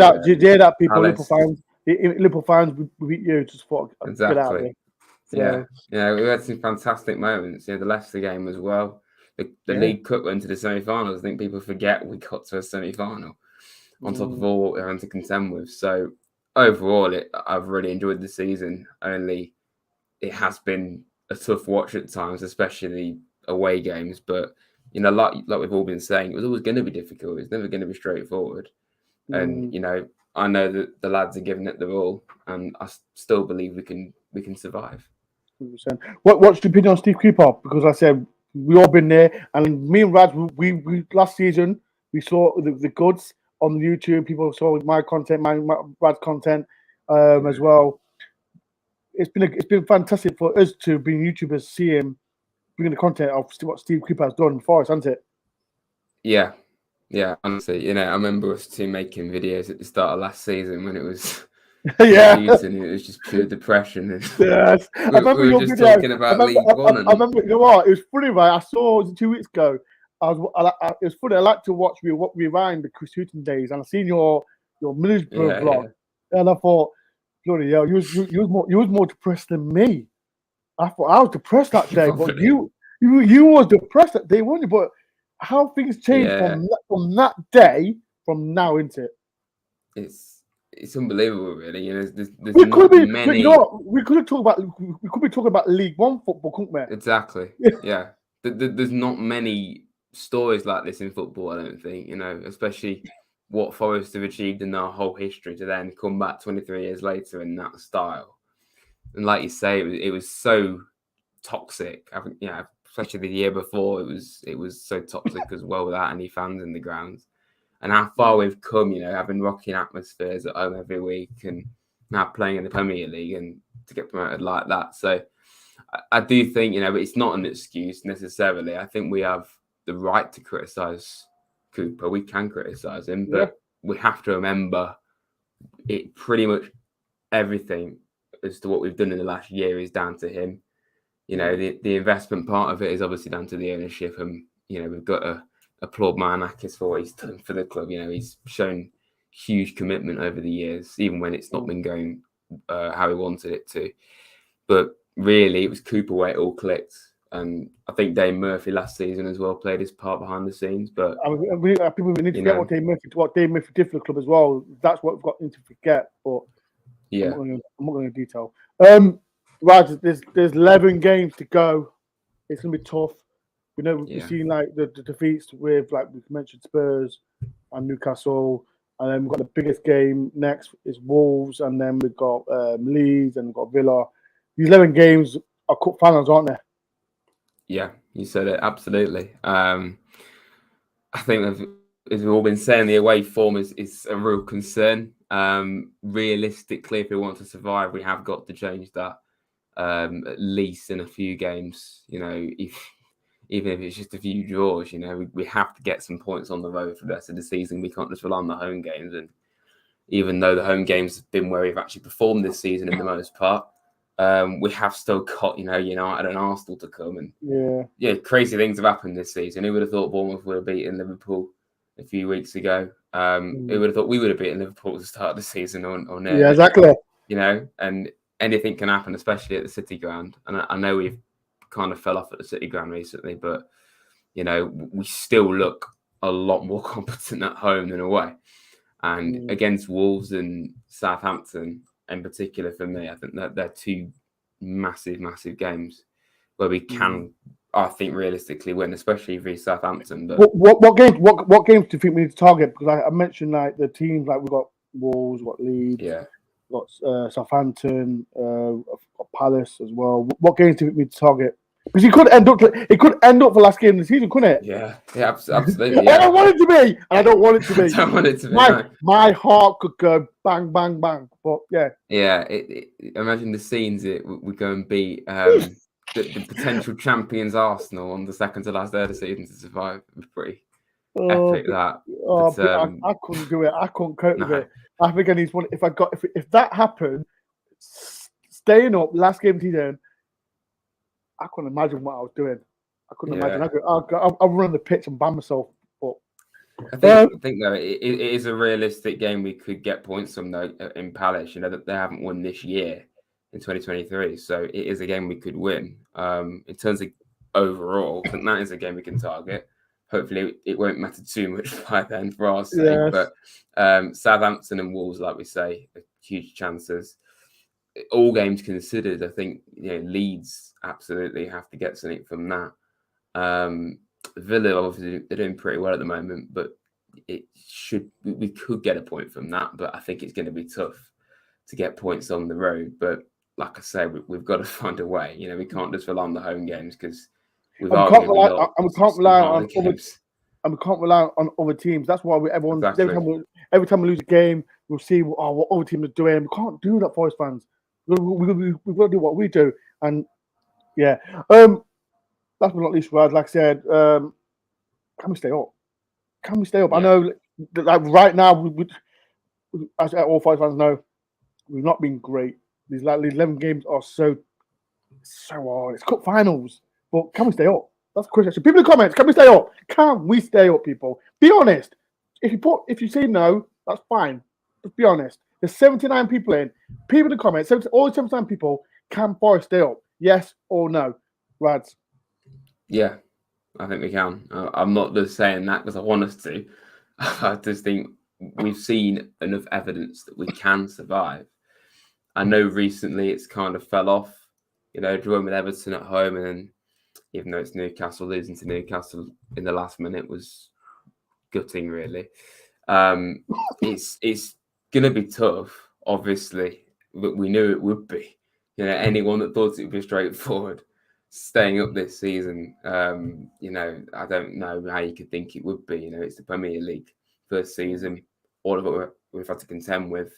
that, people, Liverpool fans, we beat you, just thought, exactly. Get out of it. Yeah, we had some fantastic moments. The Leicester game as well. The League Cup went to the semi-finals. I think people forget we got to a semi-final on top of all what we're having to contend with. So overall, I've really enjoyed the season. Only it has been a tough watch at times, especially away games. But like we've all been saying, it was always going to be difficult. It's never going to be straightforward. And I know that the lads are giving it their all, and I still believe we can survive. 100%. What's your opinion on Steve Cooper? Because I said we all been there, and me and Rads, we last season we saw the goods on YouTube. People saw my content, my Rad's content as well. It's been fantastic for us to be YouTubers, see him bringing the content of what Steve Cooper has done for us, hasn't it? Yeah, honestly, I remember us two making videos at the start of last season when it was season, it was just pure depression. Yes, I remember we were just talking about League One. I remember, you know what? It was funny, right? I saw it 2 weeks ago. It was funny. I like to watch rewind the Chris Hooton days, and I seen your Middlesbrough vlog, and I thought, bloody hell, you was more depressed than me. I thought I was depressed that day, but you was depressed that day, weren't you? But how things changed from that day from now, isn't it? It's unbelievable, really. There's we could many. We could be talking about League One football, couldn't we? Exactly. Yeah. there's not many stories like this in football, I don't think, especially what Forest have achieved in their whole history to then come back 23 years later in that style. And like you say, it was so toxic. I think, especially the year before, it was so toxic as well without any fans in the grounds. And how far we've come, having rocking atmospheres at home every week and now playing in the Premier League and to get promoted like that. So I do think, but it's not an excuse necessarily. I think we have the right to criticise Cooper. We can criticise him, but we have to remember it pretty much everything as to what we've done in the last year is down to him. The investment part of it is obviously down to the ownership, and we've got to applaud Marinakis for what he's done for the club. He's shown huge commitment over the years, even when it's not been going how he wanted it to. But really, it was Cooper where it all clicked, and I think Dave Murphy last season as well played his part behind the scenes. But people need to forget what Dave Murphy did for the club as well. That's what we've got to forget. But yeah, I'm not going to detail. Right, there's 11 games to go. It's going to be tough. We've seen like the defeats with, like we mentioned, Spurs and Newcastle, and then we've got the biggest game next is Wolves, and then we've got Leeds, and we've got Villa. These 11 games are cup finals, aren't they? Yeah, you said it absolutely. I think as we've all been saying, the away form is a real concern. Realistically, if we want to survive, we have got to change that. At least in a few games, even if it's just a few draws, we have to get some points on the road for the rest of the season. We can't just rely on the home games. And even though the home games have been where we've actually performed this season in the most part, we have still got, United and Arsenal to come. And crazy things have happened this season. Who would have thought Bournemouth would have beaten Liverpool a few weeks ago? Who would have thought we would have beaten Liverpool at the start of the season or near? Yeah, exactly. And anything can happen, especially at the City Ground. And I know we've kind of fell off at the City Ground recently, but we still look a lot more competent at home than away. And against Wolves and Southampton, in particular, for me, I think that they're two massive games where we can, I think, realistically win, especially for Southampton. But what games do you think we need to target? Because I mentioned like the teams, like we've got Wolves, we've got Leeds, we've got Southampton, got Palace as well. What games do we need to target? Because it could end up the last game of the season, couldn't it? Yeah, absolutely. Yeah. I don't want it to be, and I don't want it to be. I don't want it to be. My heart could go bang, bang, bang. But yeah. Yeah, imagine the scenes we go and beat the potential champions Arsenal on the second to last day of the season to survive. It was pretty epic that. I couldn't do it. I couldn't cope with it. I think I need one. If that happened, staying up last game of the season, I couldn't imagine what I was doing. I couldn't imagine. I'll run on the pitch and ban myself. But I think though it is a realistic game we could get points from though in Palace. That they haven't won this year in 2023, so it is a game we could win. In terms of overall, I think that is a game we can target. Hopefully, it won't matter too much by then for our sake. Yes. But Southampton and Wolves, like we say, are huge chances. All games considered, I think Leeds absolutely have to get something from that. Villa, obviously, they're doing pretty well at the moment, but we could get a point from that. But I think it's going to be tough to get points on the road. But like I say, we've got to find a way. We can't just rely on the home games because we can't rely on other teams. That's why every time we lose a game, we'll see what other teams are doing. We can't do that, Forest fans. We've got to do what we do. And yeah, last but not least, Rad, like I said, can we stay up? Yeah. I know, like right now, as all Forest fans know, we've not been great. These 11 games are so hard. It's cup finals, but can we stay up? That's the question. People in the comments, can we stay up? Can we stay up, people? Be honest. If you say no, that's fine. Just be honest. There's 79 people in. People in the comments, all 79 people, can Forest stay up? Yes or no? Rads? Yeah, I think we can. I'm not just saying that because I want us to. I just think we've seen enough evidence that we can survive. I know recently it's kind of fell off, drawing with Everton at home and then, even though it's Newcastle, losing to Newcastle in the last minute was gutting, really. It's going to be tough, obviously, but we knew it would be. Anyone that thought it would be straightforward staying up this season, I don't know how you could think it would be. It's the Premier League first season, all of it we've had to contend with.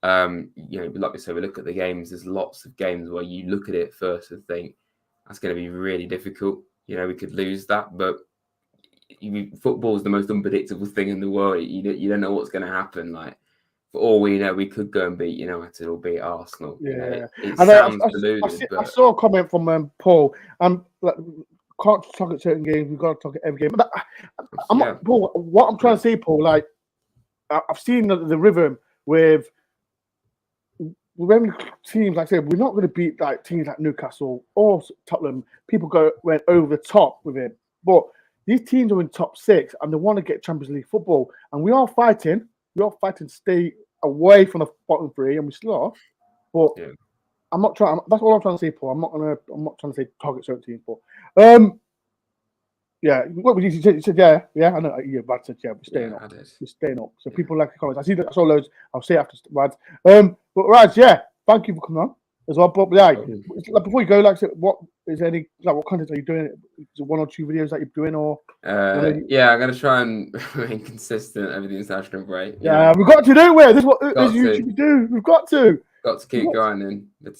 Like we say, we look at the games. There's lots of games where you look at it first and think that's going to be really difficult. We could lose that, but football is the most unpredictable thing in the world. You don't know what's going to happen. Like, for all we know, we could go and beat United or beat Arsenal. Yeah, it sounds deluded. I saw a comment from Paul. Can't talk at certain games. We've got to talk at every game. But I'm not, Paul. What I'm trying to say, Paul, like I've seen the rhythm with when teams, like I said, we're not going to beat like teams like Newcastle or Tottenham. People went over the top with it, but these teams are in top 6 and they want to get Champions League football, and we are fighting. We are fighting to stay away from the bottom 3, and we still are. But I'm not trying. That's all I'm trying to say, Paul. I'm not trying to say target certain teams, but yeah. What would you said? Yeah. I know. Yeah, Brad said yeah. We're staying up. We're staying up. So people like the comments. I saw loads. I'll say after Brad. But Raj, thank you for coming on as well. But before you go, like I said, what is any what content are you doing? Is it 1 or 2 videos that you're doing, or? I'm gonna try and remain consistent over the international break. We've got to do it. This is what YouTube do. We've got to keep going in. But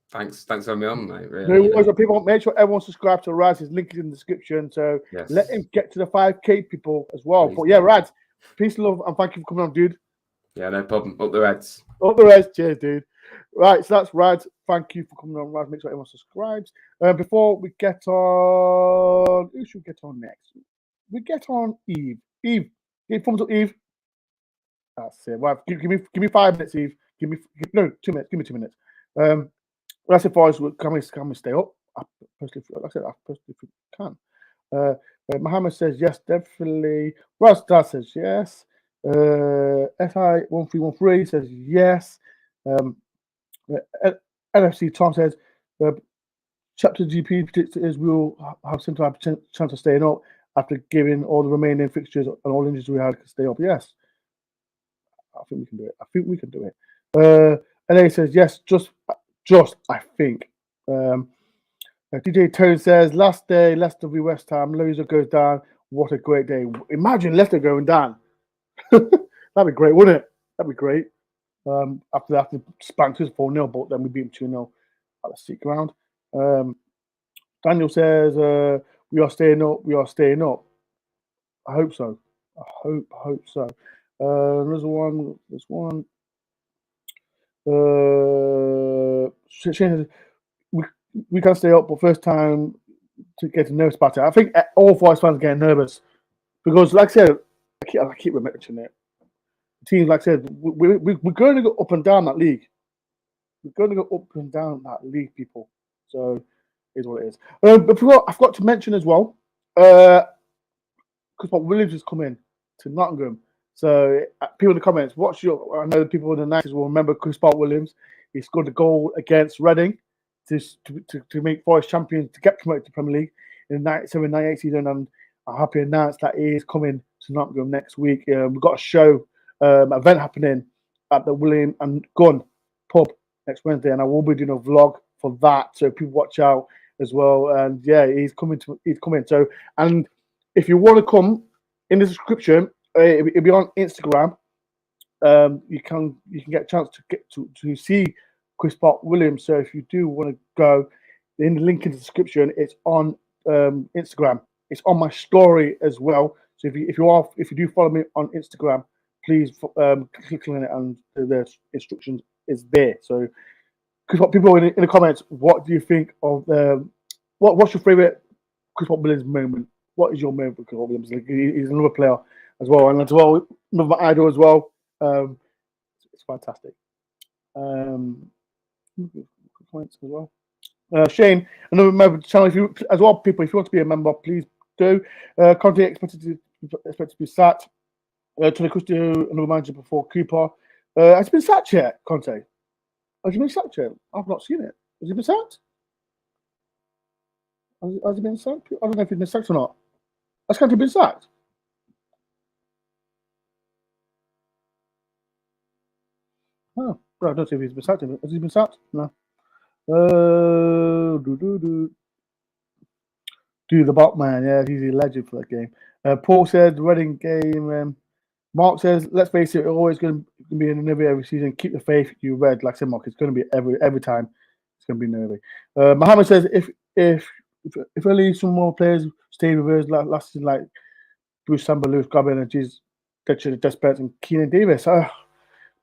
thanks for having me on, mate. Really, people, make sure everyone subscribe to Rad. His link is in the description. So let him get to the 5K people as well. Please, but Rad, peace, love, and thank you for coming on, dude. Yeah, no problem. Up the Reds. Up the Reds. Cheers, dude. Right, so that's Rad. Thank you for coming on, Rad. Make sure everyone subscribes. Before we get on, who should we get on next? We get on Eve. Eve, give thumbs up, Eve. That's it. Right, give me 5 minutes, Eve. 2 minutes. Give me 2 minutes. That's it for us. Can we stay up? I personally can. Mohammed says yes, definitely. Rasta says yes. SI1313 says yes. NFC Tom says Chapter GP predictors will have some type of chance of staying up after giving all the remaining fixtures and all injuries we had to stay up. Yes, I think we can do it. LA says yes, just I think. DJ Tone says last day Leicester v West Ham, loser goes down. What a great day! Imagine Leicester going down. That'd be great, wouldn't it? That'd be great. After spanked us 4-0, but then we beat them 2-0 at the seat ground. Daniel says we are staying up. We are staying up. I hope so. I hope so. There's one. We can stay up, but first time to get nervous about it. I think all Forest fans are getting nervous because, like I said, I keep mentioning it. Teams, like I said, we're going to go up and down that league. We're going to go up and down that league, people. So, is what it is. But I've got to mention as well, because Williams is coming to Nottingham. So, people in the comments, I know the people in the 90s will remember Chris Williams. He scored a goal against Reading to make Forest champions, to get promoted to Premier League in the 97-98 season. And I'm happy to announce that he is coming to Nottingham next week. We've got a show, event happening at the William and Gunn pub next Wednesday, and I will be doing a vlog for that. So people watch out as well. And he's coming. So, and if you want to come, in the description, it'll be on Instagram. You can get a chance to get to see Chris Williams. So if you do want to go, in the link in the description, it's on Instagram. It's on my story as well. So if you do follow me on Instagram, please click on it, and the instructions is there. So, because people in the comments, what do you think of what's your favorite Chris Williams moment? What is your moment for Chris Williams? He's another player as well, and as well another idol as well. It's fantastic. Points as well. Shane, another member of the channel. If you want to be a member, please do. Conte expected to be sacked. Tony Custo, another manager before Cooper. Has he been sacked yet, Conte? Has he been sacked yet? I've not seen it. Has he been sacked? Has he been sacked? I don't know if he's been sacked or not. Has Kante been sacked? Oh, bro, I don't see if he's been sacked. Has he been sacked? No. Do the bot man, yeah, he's a legend for that game. Paul said Reading game. Mark says, let's face it, it's always going to be an nervy every season. Keep the faith, you Red. Like I said, Mark, it's going to be every time. It's going to be nervy. Mohammed says, if only some more players stay with us last season, like Bruce Samba, Lewis Gobbin, and Giz, Desperate, and Keenan Davis.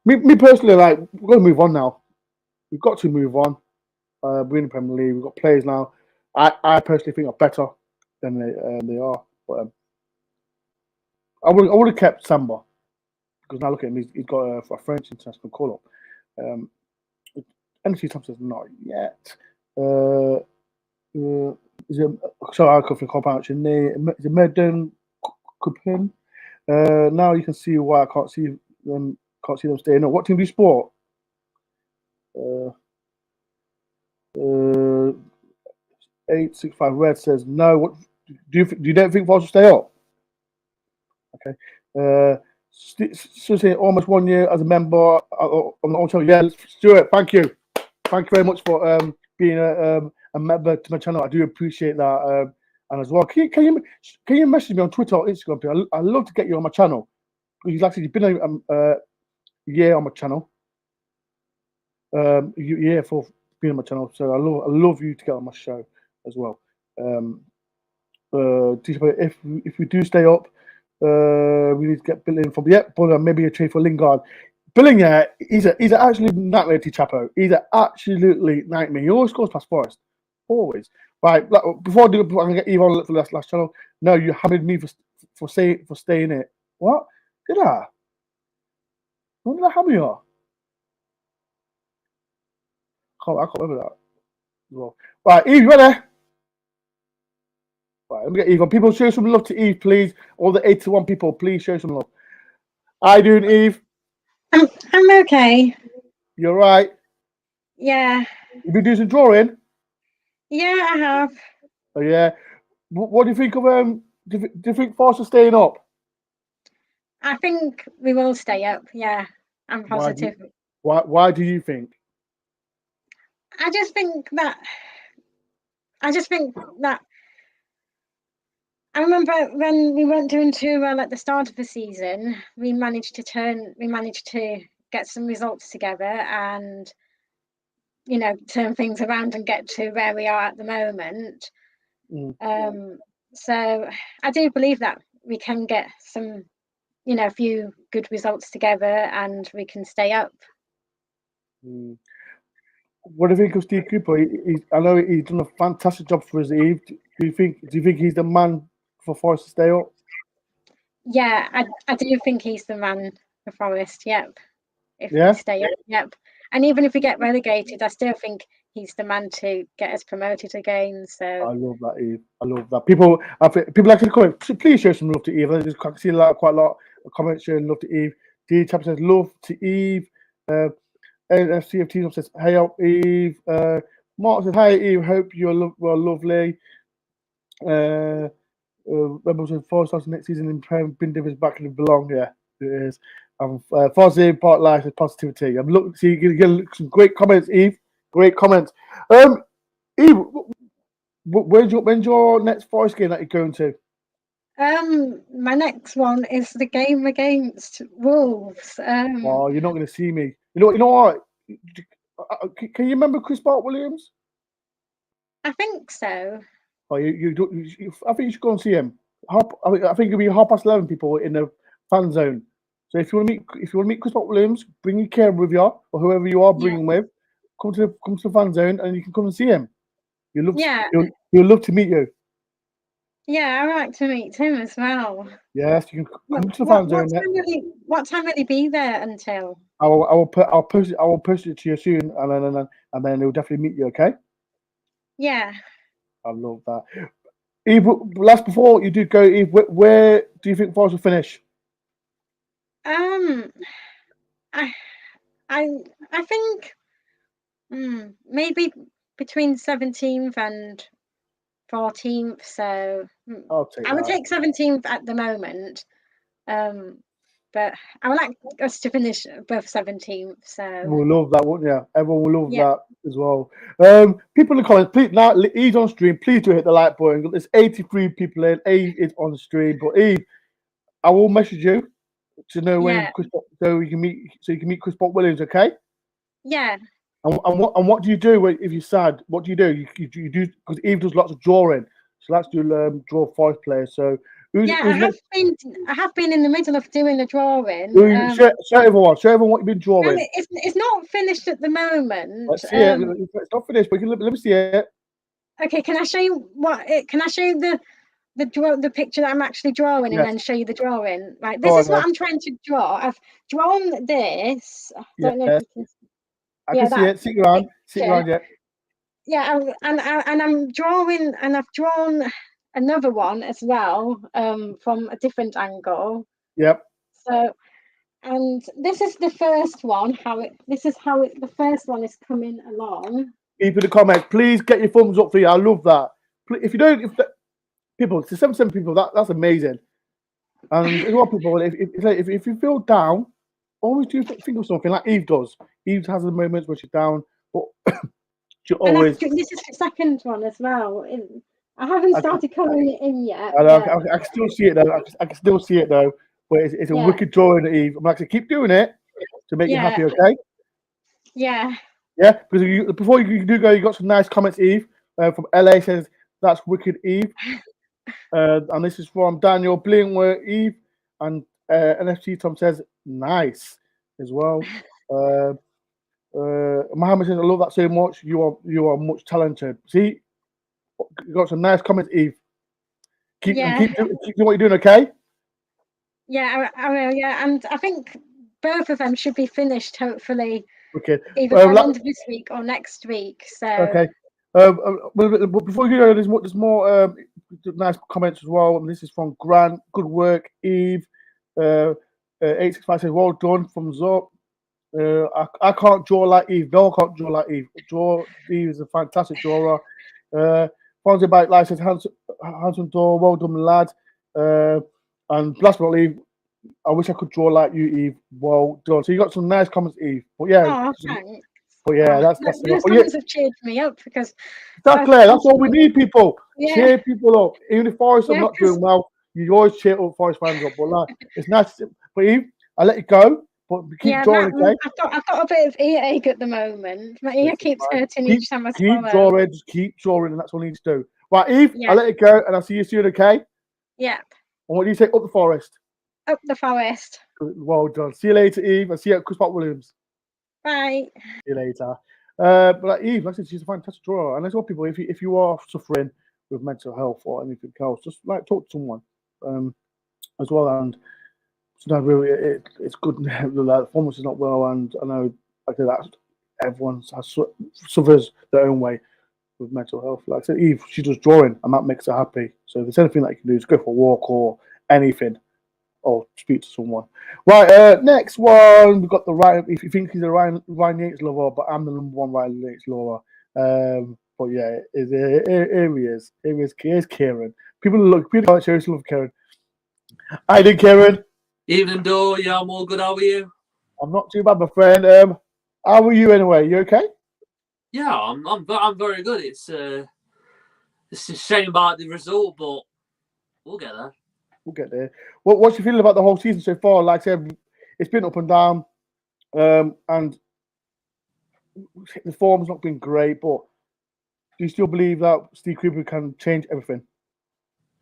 Me personally, like, we're going to move on now. We've got to move on. We're in the Premier League. We've got players now. I personally think are better than they are. But I would have kept Samba because now look at him. He's got a French international call up. Energy Thompson says not yet. Is it? Sorry, I can't compound. Is it Medun Kupin? Now you can see why I can't see them. Can't see them staying up. What team do you support? 865 Red says no. What do you don't think Forest will stay up? Okay. So saying almost 1 year as a member on the Old Channel. Yeah, Stuart, thank you very much for being a member to my channel. I do appreciate that. And as well, can you message me on Twitter or Instagram? I love to get you on my channel because like I said, you've been a year on my channel. Yeah, for being on my channel. So I love you to get on my show as well. If we do stay up, we need to get Billing from but maybe a trade for Lingard. Billing, yeah, he's an absolute nightmare to Chapo. He's an absolutely nightmare. He always goes past Forest, always. Right, before I do, I'm gonna get Eve on for the last channel. No, you hammered me for staying it. What did I? When did I hammer you? I can't remember that. Well, right, Eve, you ready? Right, let me get Eve on. People, show some love to Eve, please. All the 81 people, please show some love. How you doing, Eve? I'm okay. You're right. Yeah. You been doing some drawing? Yeah, I have. Oh yeah. What do you think of Do you think Forest are staying up? I think we will stay up. Yeah, I'm positive. Why do you think? I just think that. I remember when we weren't doing too well at the start of the season, we managed to get some results together and, turn things around and get to where we are at the moment. So I do believe that we can get some, a few good results together and we can stay up. What do you think of Steve Cooper? I know he's done a fantastic job for us, Eve. Do you think he's the man for Forest to stay up? Yeah, I do think he's the man for Forest. Yep. If we stay up, yep. And even if we get relegated, I still think he's the man to get us promoted again. So I love that, Eve. I love that. People like to comment. Please show some love to Eve. I just see quite a lot of comments showing love to Eve. D Chap says love to Eve. CFT says hey up Eve. Mark says hi Eve. Hope you're lovely. Rebels with 4 stars next season in Prem. Bin Divis back and belong. Yeah, it is. Fozzie part life with positivity. I'm looking. See, you get some great comments, Eve. Great comments. Eve, when's your next Forest game that you're going to? My next one is the game against Wolves. Oh, you're not going to see me. You know what? Can you remember Chris Bart-Williams? I think so. Oh, I think you should go and see him. I think it'll be 11:30 people in the fan zone. So if you want to meet Chris Bart-Williams, bring your Kieran with you or whoever you are bringing with. Come to the fan zone and you can come and see him. He'll love to meet you. Yeah, I like to meet him as well. Yes, you can come to the fan zone. What time will he be there until? I'll post it to you soon, and then he'll definitely meet you. Okay. Yeah. I love that. Eve, last before you do go, Eve, where do you think Forest will finish? I think maybe between 17th and 14th. So I'll take I would that. take 17th at the moment. But I would like us to finish above 17th. So We'll love that, won't you? Everyone will love Yeah. that as well. People in the comments, please now Eve's on stream. Please do hit the like button. There's 83 people in. Eve is on stream, but Eve, I will message you to know when Yeah. Chris, so you can meet Chris Bob Williams. Okay. yeah, And what do you do if you're sad? What do? You do because Eve does lots of drawing. She likes to draw 5 players. So who's I next? have been in the middle of doing the drawing. Show everyone what you've been and drawing. it's not finished at the moment. Let's see it. It's not finished, but let me see it. Okay, can I show you can I show you the picture that I'm actually drawing and Yes. then show you the drawing? Right, Go this on, is what then. I'm trying to draw. I've drawn this. I don't know if you can. I can see it. Sit around. Yeah, and I'm drawing, and I've drawn another one as well, from a different angle. Yep. So, and this is the first one. The first one is coming along. Keep in the comments. Please get your thumbs up for you. I love that. If you don't, people, to 77 people, that's amazing. And a lot of people, if you feel down, always do think of something like Eve does. Eve has the moments where she's down, but she always. This is the second one as well. I haven't started colouring it in yet. I can still see it though. I can still see it though. But it's a wicked drawing, Eve. I'm like, keep doing it to make you happy, okay? Yeah. Yeah, because before you do go, you got some nice comments, Eve. From LA says that's wicked, Eve. And this is from Daniel Blingworth, Eve, and NFT Tom says nice as well. Mohammed says I love that so much. You are much talented. See, you got some nice comments, Eve. Keep doing what you're doing, okay? Yeah, I will. Yeah, and I think both of them should be finished hopefully. Okay. Either by the end of this week or next week. So okay. But before you go, there's more nice comments as well. And this is from Grant. Good work, Eve. 865 says well done from Zop. I can't draw like Eve. No, I can't draw like Eve. Eve is a fantastic drawer. Fonzie Bike Life says handsome draw. Well done, lad. And last but not least, I wish I could draw like you, Eve. Well done. So you got some nice comments, Eve. But yeah, thanks. But yeah, that's those comments have cheered me up because that's clear. That's all we need, people. Yeah. Cheer people up. Even if Forest are not doing well, you always cheer up Forest fans up. But like, it's nice. But Eve, I let you go. But keep drawing, okay? I've got a bit of earache at the moment. My ear keeps hurting each time I swallow. Keep drawing, just keep drawing, and that's what we need to do. Right, Eve, I'll let you go, and I'll see you soon, okay? Yeah. And what do you say? Up the Forest. Up the Forest. Well done. See you later, Eve. I'll see you at Chris Bob Williams. Bye. See you later. But like Eve, like I said, she's a fantastic drawer. And I tell people, if you are suffering with mental health or anything else, just like talk to someone as well. And sometimes really, it's good. The performance is not well, and I know like that everyone suffers their own way with mental health. Like I said, Eve, she does drawing, and that makes her happy. So if there's anything that you can do, is go for a walk or anything, or speak to someone. Right, next one, we've got the Ryan. If you think he's a Ryan Yates lover, but I'm the #1 Ryan Yates lover. But yeah, here he is. Here's Kieran. People seriously love Kieran. Hi there, Kieran. Evening, Dore. Yeah, I'm all good. How are you? I'm not too bad, my friend. How are you anyway? You okay? Yeah, I'm very good. It's a shame about the result, but we'll get there. We'll get there. What's your feeling about the whole season so far? Like I said, it's been up and down, and the form's not been great. But do you still believe that Steve Cooper can change everything?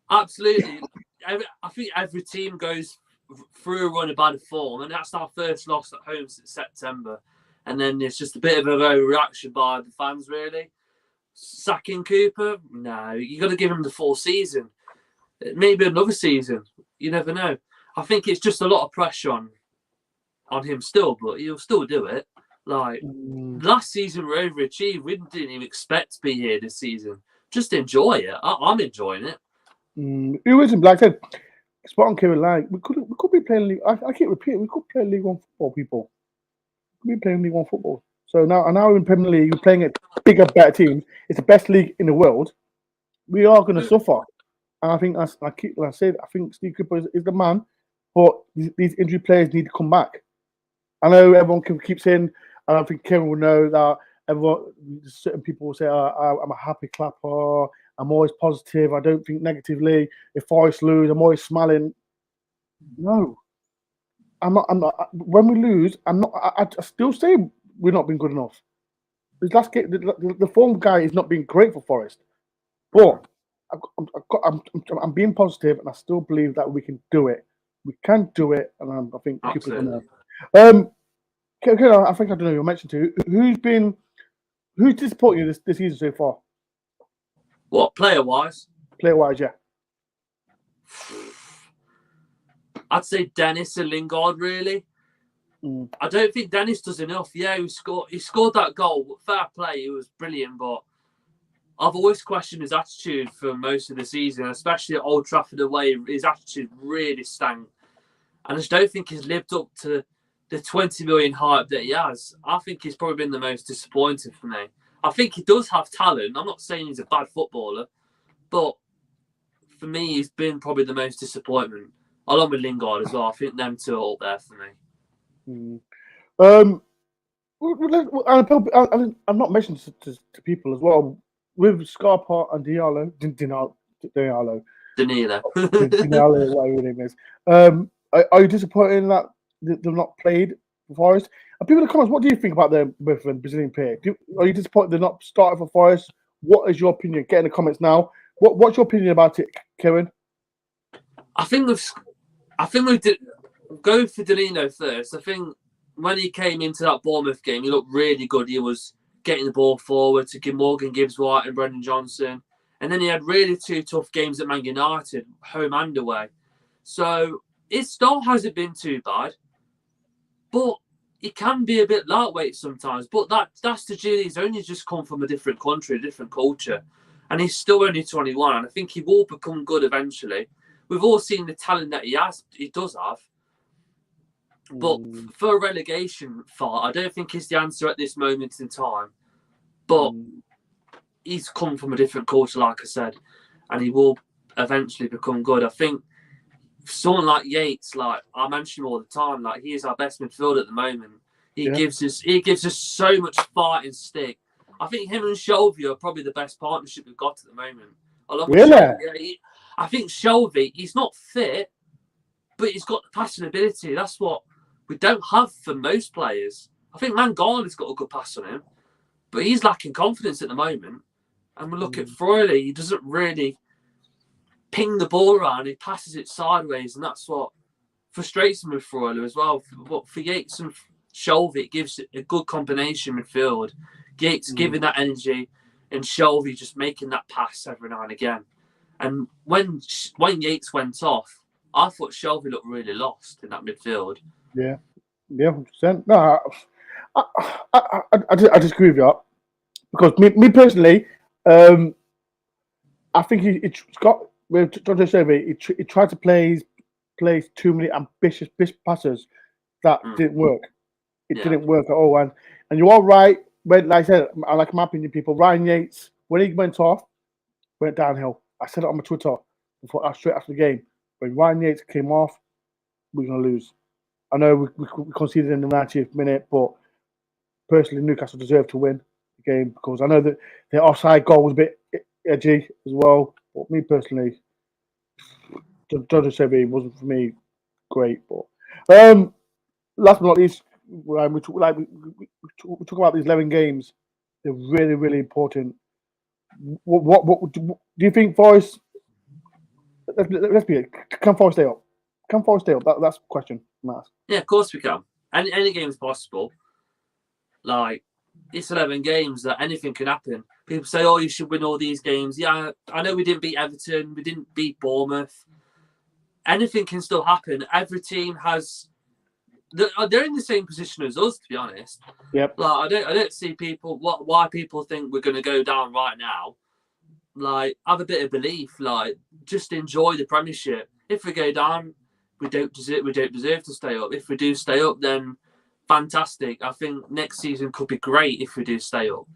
Absolutely. I think every team goes through a run of bad form, and that's our first loss at home since September. And then it's just a bit of a overreaction by the fans, really. Sacking Cooper? No, you got to give him the full season. Maybe another season. You never know. I think it's just a lot of pressure on him still, but he'll still do it. Like last season, we overachieved. We didn't even expect to be here this season. Just enjoy it. I'm enjoying it. Who isn't? Like I said, spot on, Kieran. Like we could be playing League. I keep repeating, we could play League One football, people. We could be playing League One football. So now in Premier League, you're playing at bigger, better teams. It's the best league in the world. we are going to suffer. And I think that's like I said. I think Steve Cooper is the man, but these injury players need to come back. I know everyone can keep saying, and I think Kieran will know that certain people will say, I'm a happy clapper. I'm always positive. I don't think negatively. If Forest lose, I'm always smiling. No, I'm not. When we lose, I'm not. I still say we're not being good enough. This last game, the form guy is not being great for Forest, but I'm being positive, and I still believe that we can do it. We can do it, and I think Cooper's going to. I think I don't know. You mentioned too. Who's disappointed you this season so far? What, player-wise? Player-wise, yeah. I'd say Dennis and Lingard, really. I don't think Dennis does enough. Yeah, he scored that goal. Fair play, he was brilliant, but I've always questioned his attitude for most of the season, especially at Old Trafford away. His attitude really stank. And I just don't think he's lived up to the 20 million hype that he has. I think he's probably been the most disappointing for me. I think he does have talent. I'm not saying he's a bad footballer, but for me, he's been probably the most disappointment, along with Lingard as well. I think them two are up there for me. I'm not mentioning to people as well with Scarpa and Danilo, whatever his name is. Are you disappointed that they've not played for Forest? And people in the comments, what do you think about them with Brazilian player? Are you disappointed they're not starting for Forest? What is your opinion? Get in the comments now. What's your opinion about it, Kieran? I think we did go for Danilo first. I think when he came into that Bournemouth game, he looked really good. He was getting the ball forward to give Morgan Gibbs-White and Brendan Johnson. And then he had really two tough games at Man United, home and away. So his start hasn't been too bad. But he can be a bit lightweight sometimes. But that's the duty. He's only just come from a different country, a different culture. And he's still only 21. And I think he will become good eventually. We've all seen the talent that he does have. But for a relegation fight, I don't think he's the answer at this moment in time. But he's come from a different culture, like I said, and he will eventually become good. I think someone like Yates, like I mention all the time, like he is our best midfielder at the moment. He gives us so much fighting stick. I think him and Shelvey are probably the best partnership we've got at the moment. Really? I think Shelvey, he's not fit, but he's got the passing ability. That's what we don't have for most players. I think Mangala's got a good pass on him, but he's lacking confidence at the moment. And we look at Freuler, he doesn't really ping the ball around, he passes it sideways, and that's what frustrates him with Freuler as well. But for Yates and Shelvey, it gives a good combination midfield. Yates giving that energy, and Shelvey just making that pass every now and again. And when Yates went off, I thought Shelvey looked really lost in that midfield. Yeah, 100%. No, I just agree with you because me personally, I think it's got with John Shelvey. He tried to play too many ambitious passes that didn't work. It didn't work at all. And you are right. When, like I said, I like my opinion, people. Ryan Yates, when he went off, went downhill. I said it on my Twitter straight after the game. When Ryan Yates came off, we're going to lose. I know we conceded in the 90th minute, but personally, Newcastle deserved to win the game because I know that the offside goal was a bit edgy as well. But me personally, John Shelvey wasn't for me great. But last but not least, we talk about these 11 games. They're really, really important. What do you think Forest? Let's be it. Can Forest stay up? Can Forest stay up? That's the question. Yeah, of course we can. Any game is possible. Like, it's 11 games that anything can happen. People say, oh, you should win all these games. Yeah, I know we didn't beat Everton. We didn't beat Bournemouth. Anything can still happen. Every team has... They're in the same position as us, to be honest. Yep. Like, I don't see why people think we're going to go down right now. Like, have a bit of belief. Like, just enjoy the Premiership. If we go down, we don't deserve to stay up. If we do stay up, then fantastic. I think next season could be great if we do stay up.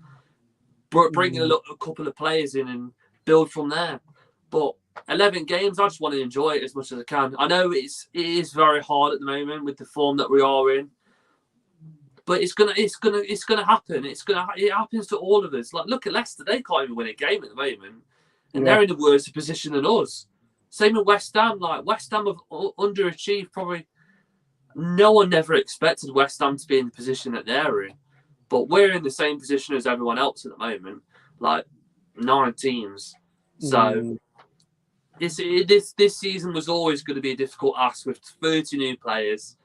But bringing a couple of players in and build from there. But 11 games, I just want to enjoy it as much as I can. I know it is very hard at the moment with the form that we are in, but it's gonna happen. It happens to all of us. Like, look at Leicester; they can't even win a game at the moment, and they're in a worse position than us. Same with West Ham. Like, West Ham have underachieved. Probably no one never expected West Ham to be in the position that they're in, but we're in the same position as everyone else at the moment. Like 9 teams. So this season was always going to be a difficult ask with 30 new players,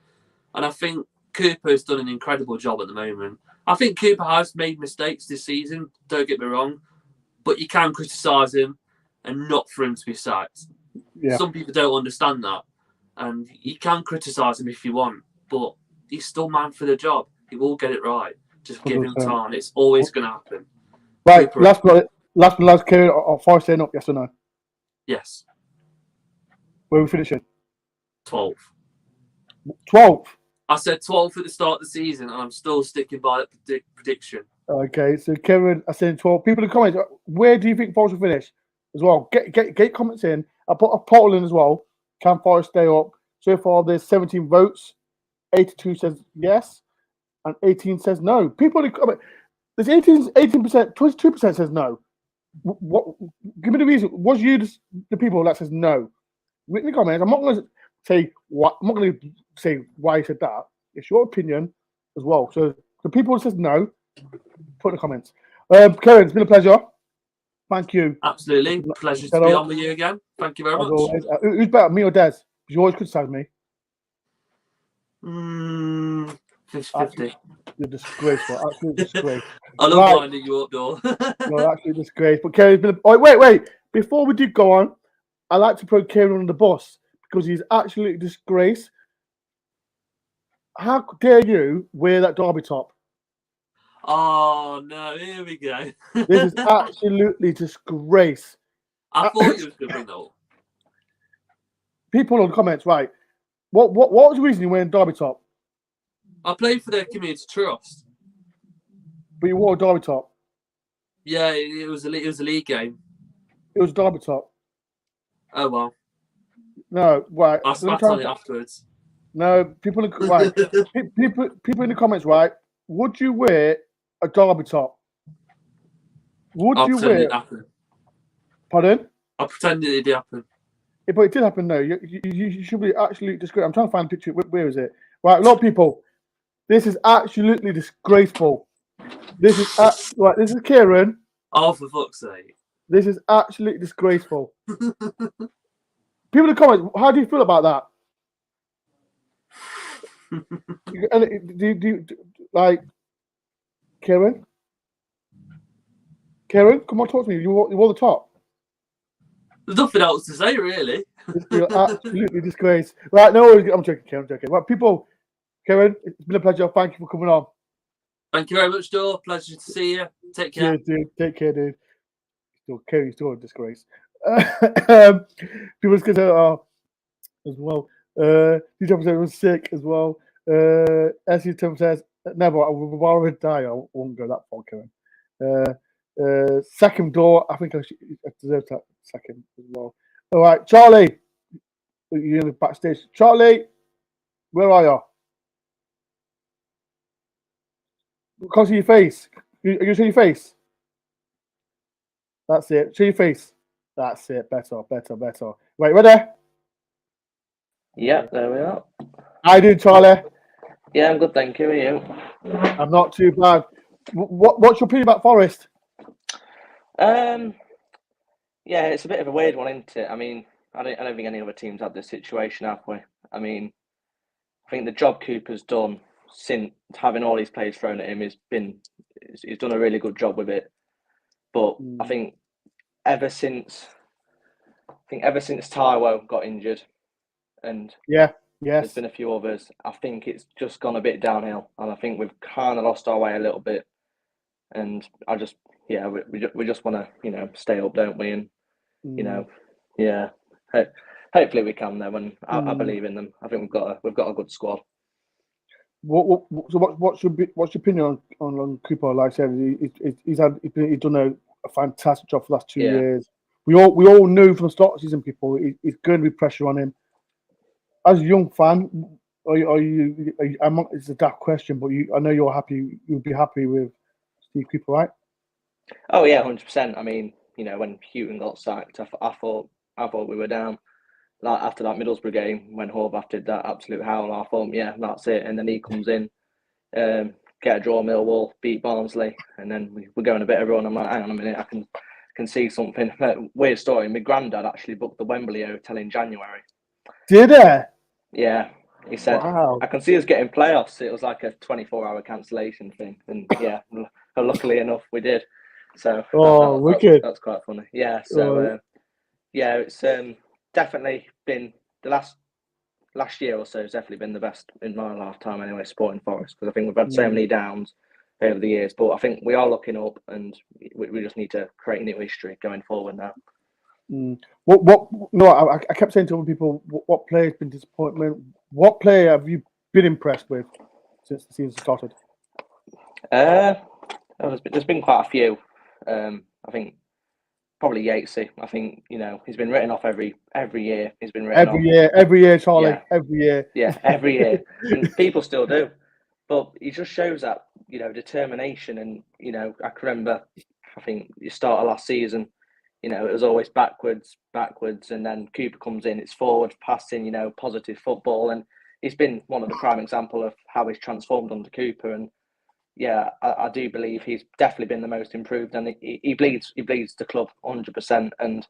and I think Cooper has done an incredible job at the moment. I think Cooper has made mistakes this season. Don't get me wrong, but you can criticise him and not for him to be sacked. Yeah. Some people don't understand that, and you can criticise him if you want, but he's still man for the job. He will get it right. Just give him time. It's always going to happen. Right, last Kieran, or Forest staying up, yes or no? Yes. Where are we finishing? 12th. 12th? I said 12th at the start of the season, and I'm still sticking by that prediction. Okay, so Kieran, I said 12. People in the comments, where do you think Forest will finish? As well, get comments in. I put a poll in as well. Can Forest stay up? So far, there's 17 votes. 82 says yes, and 18 says no. People in the comments, there's 18%, 22% says no. What? Give me the reason. Was you the people that says no? In the comments, I'm not going to say what. I'm not going to say why you said that. It's your opinion as well. So the people who says no, put in the comments. Kieran, it's been a pleasure. Thank you. Absolutely. Pleasure to be on with you again. Thank you very much. Always. Who's better, me or Des? Because you always criticize me. 50-50. You're disgraceful. Absolute disgrace. I love winding you up, though. You're absolute disgrace. But Kieran's been wait. Before we do go on, I like to put Kieran on the bus because he's absolutely disgrace. How dare you wear that Derby top? Oh, no, here we go. This is absolutely disgrace. I thought you was going to bring that up. People in the comments, right. What was the reason you wearing Derby top? I played for their community trust. But you wore a Derby top? Yeah, it was a league game. It was a Derby top. Oh, well. No, right. I'll spat on it afterwards. No, people in the comments, right? Would you wear a Derby top? Would you wear it happened. Pardon? I pretended it did happen. Yeah, but it did happen, though. You should be absolutely disgraceful. I'm trying to find a picture. Where is it? Right, a lot of people. This is absolutely disgraceful. This is right. This is Kieran. Oh, for fuck's sake! This is absolutely disgraceful. People in the comments, how do you feel about that? do like Kieran? Kieran, come on, talk to me. You wore the top. There's nothing else to say, really. You're absolutely disgraced. Right, no, I'm joking, Kieran. I'm joking. Right, people, Kieran, it's been a pleasure. Thank you for coming on. Thank you very much, Dor. Pleasure to see you. Take care. Yeah, dude. Take care, dude. Kieran's still a disgrace. People's going to as well. This episode was sick as well. SU Tim says, never, I would rather die. I won't go that far, Kieran. Second door, I think I deserve that second as well. All right, Charlie, you're in the backstage. Charlie, where are you? Because of your face. You show your face. That's it. Show your face. That's it. Better. Right, ready? Yeah, there we are. How you doing, Charlie? Yeah, I'm good, thank you. How are you? I'm not too bad. What's your opinion about Forest? Yeah, it's a bit of a weird one, isn't it? I mean, I don't think any other teams had this situation, have we? I mean, I think the job Cooper's done since having all these players thrown at him he's done a really good job with it. But I think ever since Taiwo got injured, and there's been a few others, I think it's just gone a bit downhill, and I think we've kind of lost our way a little bit. And we just want to stay up, don't we? And hopefully we can though, and I believe in them. I think we've got a good squad. What's your opinion on Cooper? Like I said, he's done a fantastic job for the last 2 years. we all knew from the start of the season, people, it's going to be pressure on him. As a young fan, it's a daft question, but I know you're happy. You'll be happy with Steve Cooper, right? Oh yeah, 100%. I mean, when Houghton got sacked, I thought we were down. Like after that Middlesbrough game, when Horvath did that absolute howl, I thought, yeah, that's it. And then he comes in, get a draw Millwall, beat Barnsley, and then we're going a bit of a run. I'm like, hang on a minute, I can see something. Weird story. My granddad actually booked the Wembley hotel in January. Did he? Yeah, he said, wow. I can see us getting playoffs. It was like a 24-hour cancellation thing, and yeah, luckily enough, we did. So wicked. That's quite funny. Yeah. So yeah, it's definitely been the last year or so has definitely been the best in my lifetime anyway, supporting Forest, because I think we've had so many downs over the years, but I think we are looking up, and we just need to create new history going forward now. I kept saying to other people, what player's been disappointment? What player have you been impressed with since the season started? There's been quite a few. I think probably Yatesy. I think he's been written off every year. He's been written off every year, Charlie. Yeah. Every year. Yeah, every year, and people still do. But he just shows that determination, and I can remember. I think the start of last season, it was always backwards, and then Cooper comes in. It's forward passing, positive football, and he's been one of the prime example of how he's transformed under Cooper. And yeah, I do believe he's definitely been the most improved, and he bleeds the club 100%. And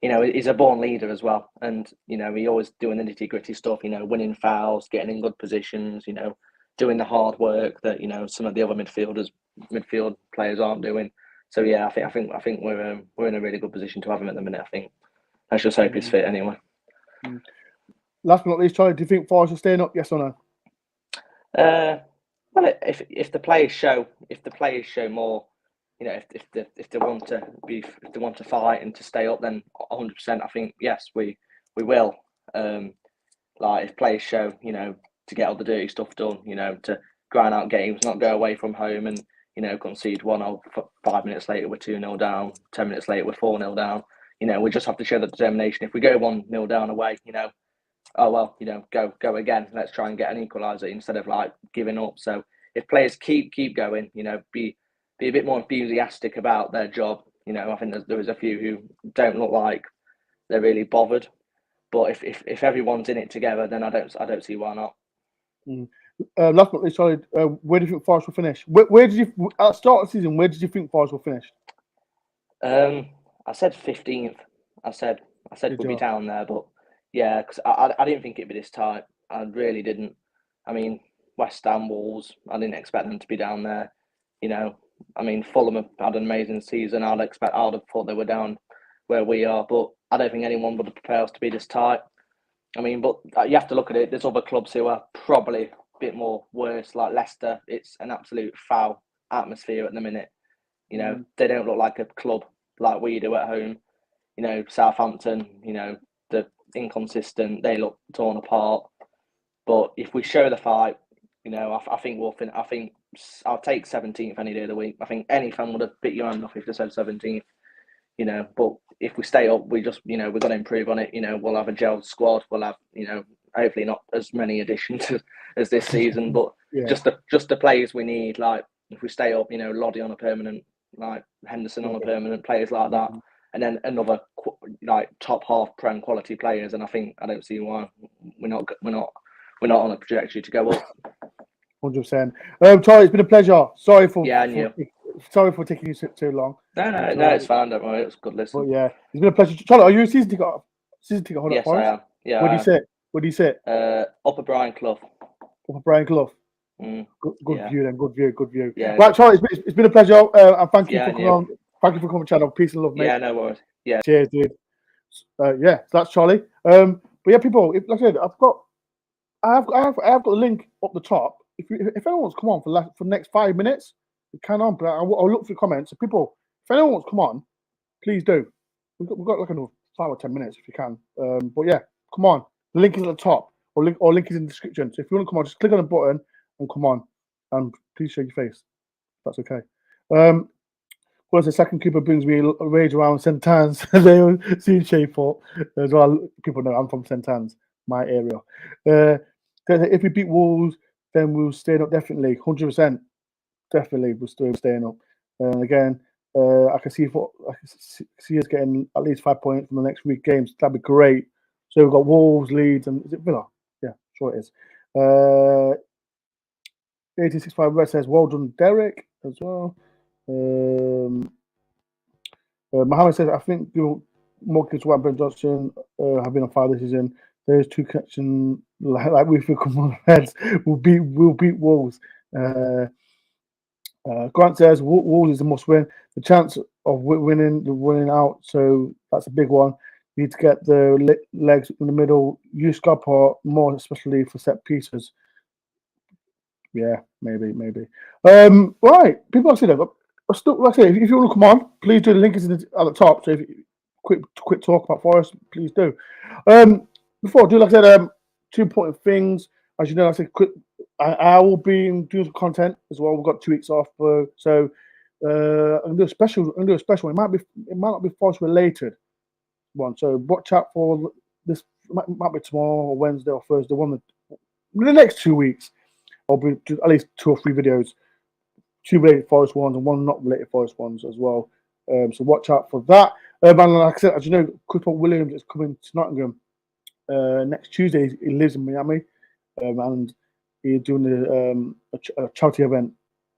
he's a born leader as well, and he always doing the nitty gritty stuff. Winning fouls, getting in good positions. Doing the hard work that some of the other midfield players aren't doing. So yeah, I think we're in a really good position to have him at the minute. I think let's just hope he's fit anyway. Last but not least, Charlie, do you think Forest are staying up? Yes or no? Well, if the players show more, if they want to fight and to stay up, then 100%. I think yes, we will. Like if players show, to get all the dirty stuff done, to grind out games, not go away from home and concede 1-0. 5 minutes later we're 2-0 down. 10 minutes later we're 4-0 down. We just have to show the determination. If we go 1-0 down away, oh well, go again. Let's try and get an equaliser instead of like giving up. So if players keep going, be a bit more enthusiastic about their job. I think there is a few who don't look like they're really bothered. But if everyone's in it together, then I don't see why not. Last but not least, Charlie, where do you think Forest will finish? Where did you at the start of the season? Where did you think Forest will finish? I said 15th. I said we'll be down there, but yeah, because I didn't think it'd be this tight. I really didn't. I mean, West Ham, Wolves, I didn't expect them to be down there. I mean, Fulham have had an amazing season. I'd have thought they were down where we are, but I don't think anyone would have prepared us to be this tight. I mean, but you have to look at it. There's other clubs who are probably a bit more worse, like Leicester. It's an absolute foul atmosphere at the minute. They don't look like a club like we do at home. Southampton, the inconsistent, they look torn apart. But if we show the fight, I think we'll finish. I think I'll take 17th any day of the week. I think any fan would have bit your hand off if they said 17th. But if we stay up, we've got to improve on it. We'll have a gelled squad. We'll have, hopefully not as many additions as this season, but just the players we need. Like if we stay up, Loddy on a permanent, like Henderson on a permanent, players like that, and then another like top half Prem quality players. And I don't see why we're not on a trajectory to go up. 100%. Charlie, it's been a pleasure. Sorry for taking you so long. No, it's fine. Don't worry, it's good listen. But yeah, it's been a pleasure. Charlie, are you a season ticket holder? Yes, I am. Yeah. Where do you sit? Upper Brian Clough. Upper Brian Clough. Good view then. Good view. Yeah. Right, Charlie, it's been a pleasure. And thank you for coming on. Thank you for coming, channel. Peace and love, mate. Yeah, no worries. Yeah. Cheers, dude. So that's Charlie. But yeah, people, like I said, I've got the link up the top. If anyone wants to come on for the next 5 minutes, you can on. But I'll look for the comments. So people, if anyone wants to come on, please do. We've got like another 5 or 10 minutes if you can. But yeah, come on. The link is at the top, or link is in the description. So if you want to come on, just click on the button and come on. And please show your face. If that's okay. Whereas the second Cooper brings me a rage around St. Anne's. They see Shayport as well. People know I'm from St. Anne's, my area. If we beat Wolves, then we'll stay up definitely, 100%. Definitely, we'll still staying up. And again, I can see us getting at least 5 points from the next week games. That'd be great. So we've got Wolves, Leeds, and is it Villa? Yeah, sure it is. 1865 Red says, well done, Derek, as well. Mohammed says, I think more kids to Ben Johnson have been on fire this season. There's two connections like we feel come on Reds. We'll beat Wolves. Grant says Wolves is the must win. The chance of winning out, so that's a big one. You need to get the legs in the middle. Use Scott more, especially for set pieces. Yeah, maybe. Right, people like I said, like I say, if you want to come on, please do. The link is at the top. So if you quick talk about Forest, please do. Before I do, like I said, 2 important things. As you know, like I said, I will be doing some content as well. We've got 2 weeks off, so I'm gonna do a special. It might not be Forest related one. So watch out for this. Might be tomorrow or Wednesday or Thursday. In the next 2 weeks, I'll be at least 2 or 3 videos. 2 related Forest ones and 1 not related Forest ones as well. So watch out for that. And like I said, as you know, Chris Williams is coming to Nottingham next Tuesday. He lives in Miami, and he's doing a charity event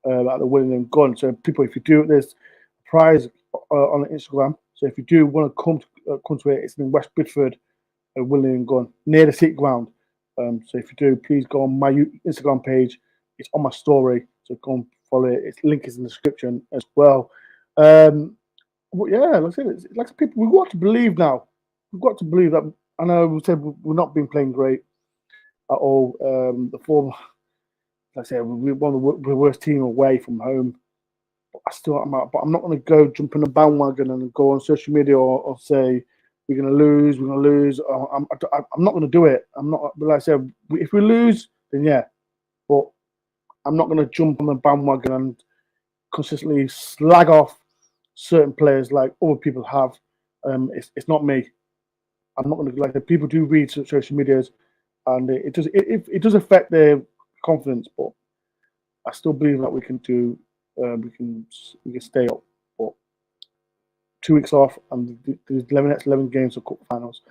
at the William Gun. So people, if you do this prize on Instagram. So if you do want to come to it, it's in West Bidford, William Gun, near the City Ground. So if you do, please go on my Instagram page. It's on my story, so go and follow it. Its link is in the description as well. But yeah, like I said, it's like people, we've got to believe now. We've got to believe that. I know we said we've not been playing great at all. The form, like I said, we're one of the worst team away from home. But I'm not going to go jump in the bandwagon and go on social media or say we're going to lose. I'm not going to do it. I'm not. But like I said, if we lose, then yeah. But I'm not going to jump on the bandwagon and consistently slag off certain players like other people have. It's not me. I'm not going to, like, people do read social medias, and it does affect their confidence. But I still believe that we can do. We can stay up. But 2 weeks off, and there's 11 games of cup finals.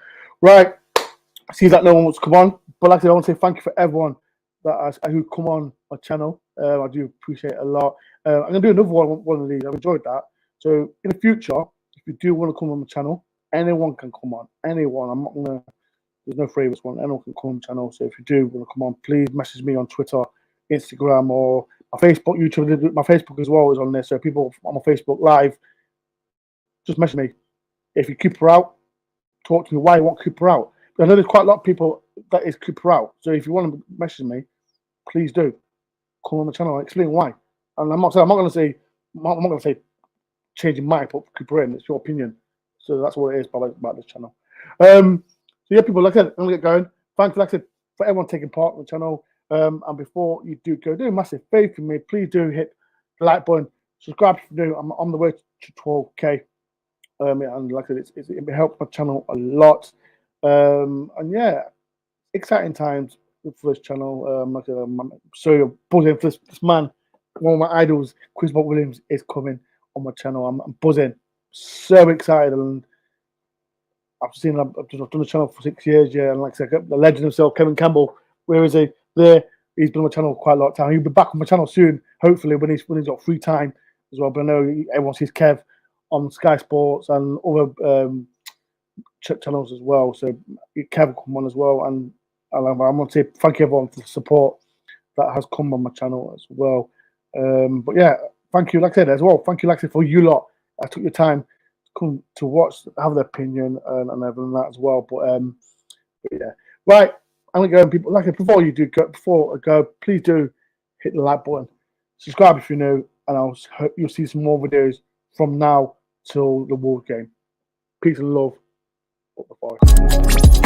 Right. I see that no one wants to come on, but like I said, I want to say thank you for everyone who come on my channel. I do appreciate it a lot. I'm gonna do another one of these. I've enjoyed that. So in the future, if you do want to come on the channel, anyone can come on. Anyone. I'm not gonna. There's no favourites one. Anyone can come on the channel. So if you do want to come on, please message me on Twitter, Instagram, or my Facebook, YouTube. My Facebook as well is on there. So people on my Facebook Live, just message me. If you Cooper out, talk to me why you want Cooper out. I know there's quite a lot of people that is Cooper out. So if you want to message me, please do. Come on the channel and explain why. And I'm not going to say changing my put Cooper in. It's your opinion. So that's what it is about this channel. So yeah, people, like I said, I'm going to get going. Thanks, like I said, for everyone taking part in the channel. And before you do go, do a massive favour for me. Please do hit the like button. Subscribe if you do. I'm on the way to 12K. And like I said, it helps my channel a lot. And yeah, exciting times for this channel. Like I'm so buzzing for this man. One of my idols, Chris Williams, is coming on my channel. I'm buzzing, so excited, and I've done the channel for 6 years. Yeah, and like I said, the legend himself, Kevin Campbell. Where is he? There. He's been on my channel quite a lot of time. He'll be back on my channel soon, hopefully, when he's got free time as well. But I know everyone sees Kev on Sky Sports and other channels as well. So Kev will come on as well, and I want to say thank you everyone for the support that has come on my channel as well. But yeah, thank you, like I said, as well. Thank you, like I said, for you lot. I took your time to come to watch, have the opinion and everything that as well. But yeah, right. I'm gonna go, and people, like I said, before I go, please do hit the like button, subscribe if you're new, and I'll hope you'll see some more videos from now till the Wolves game. Peace and love. Up the Forest.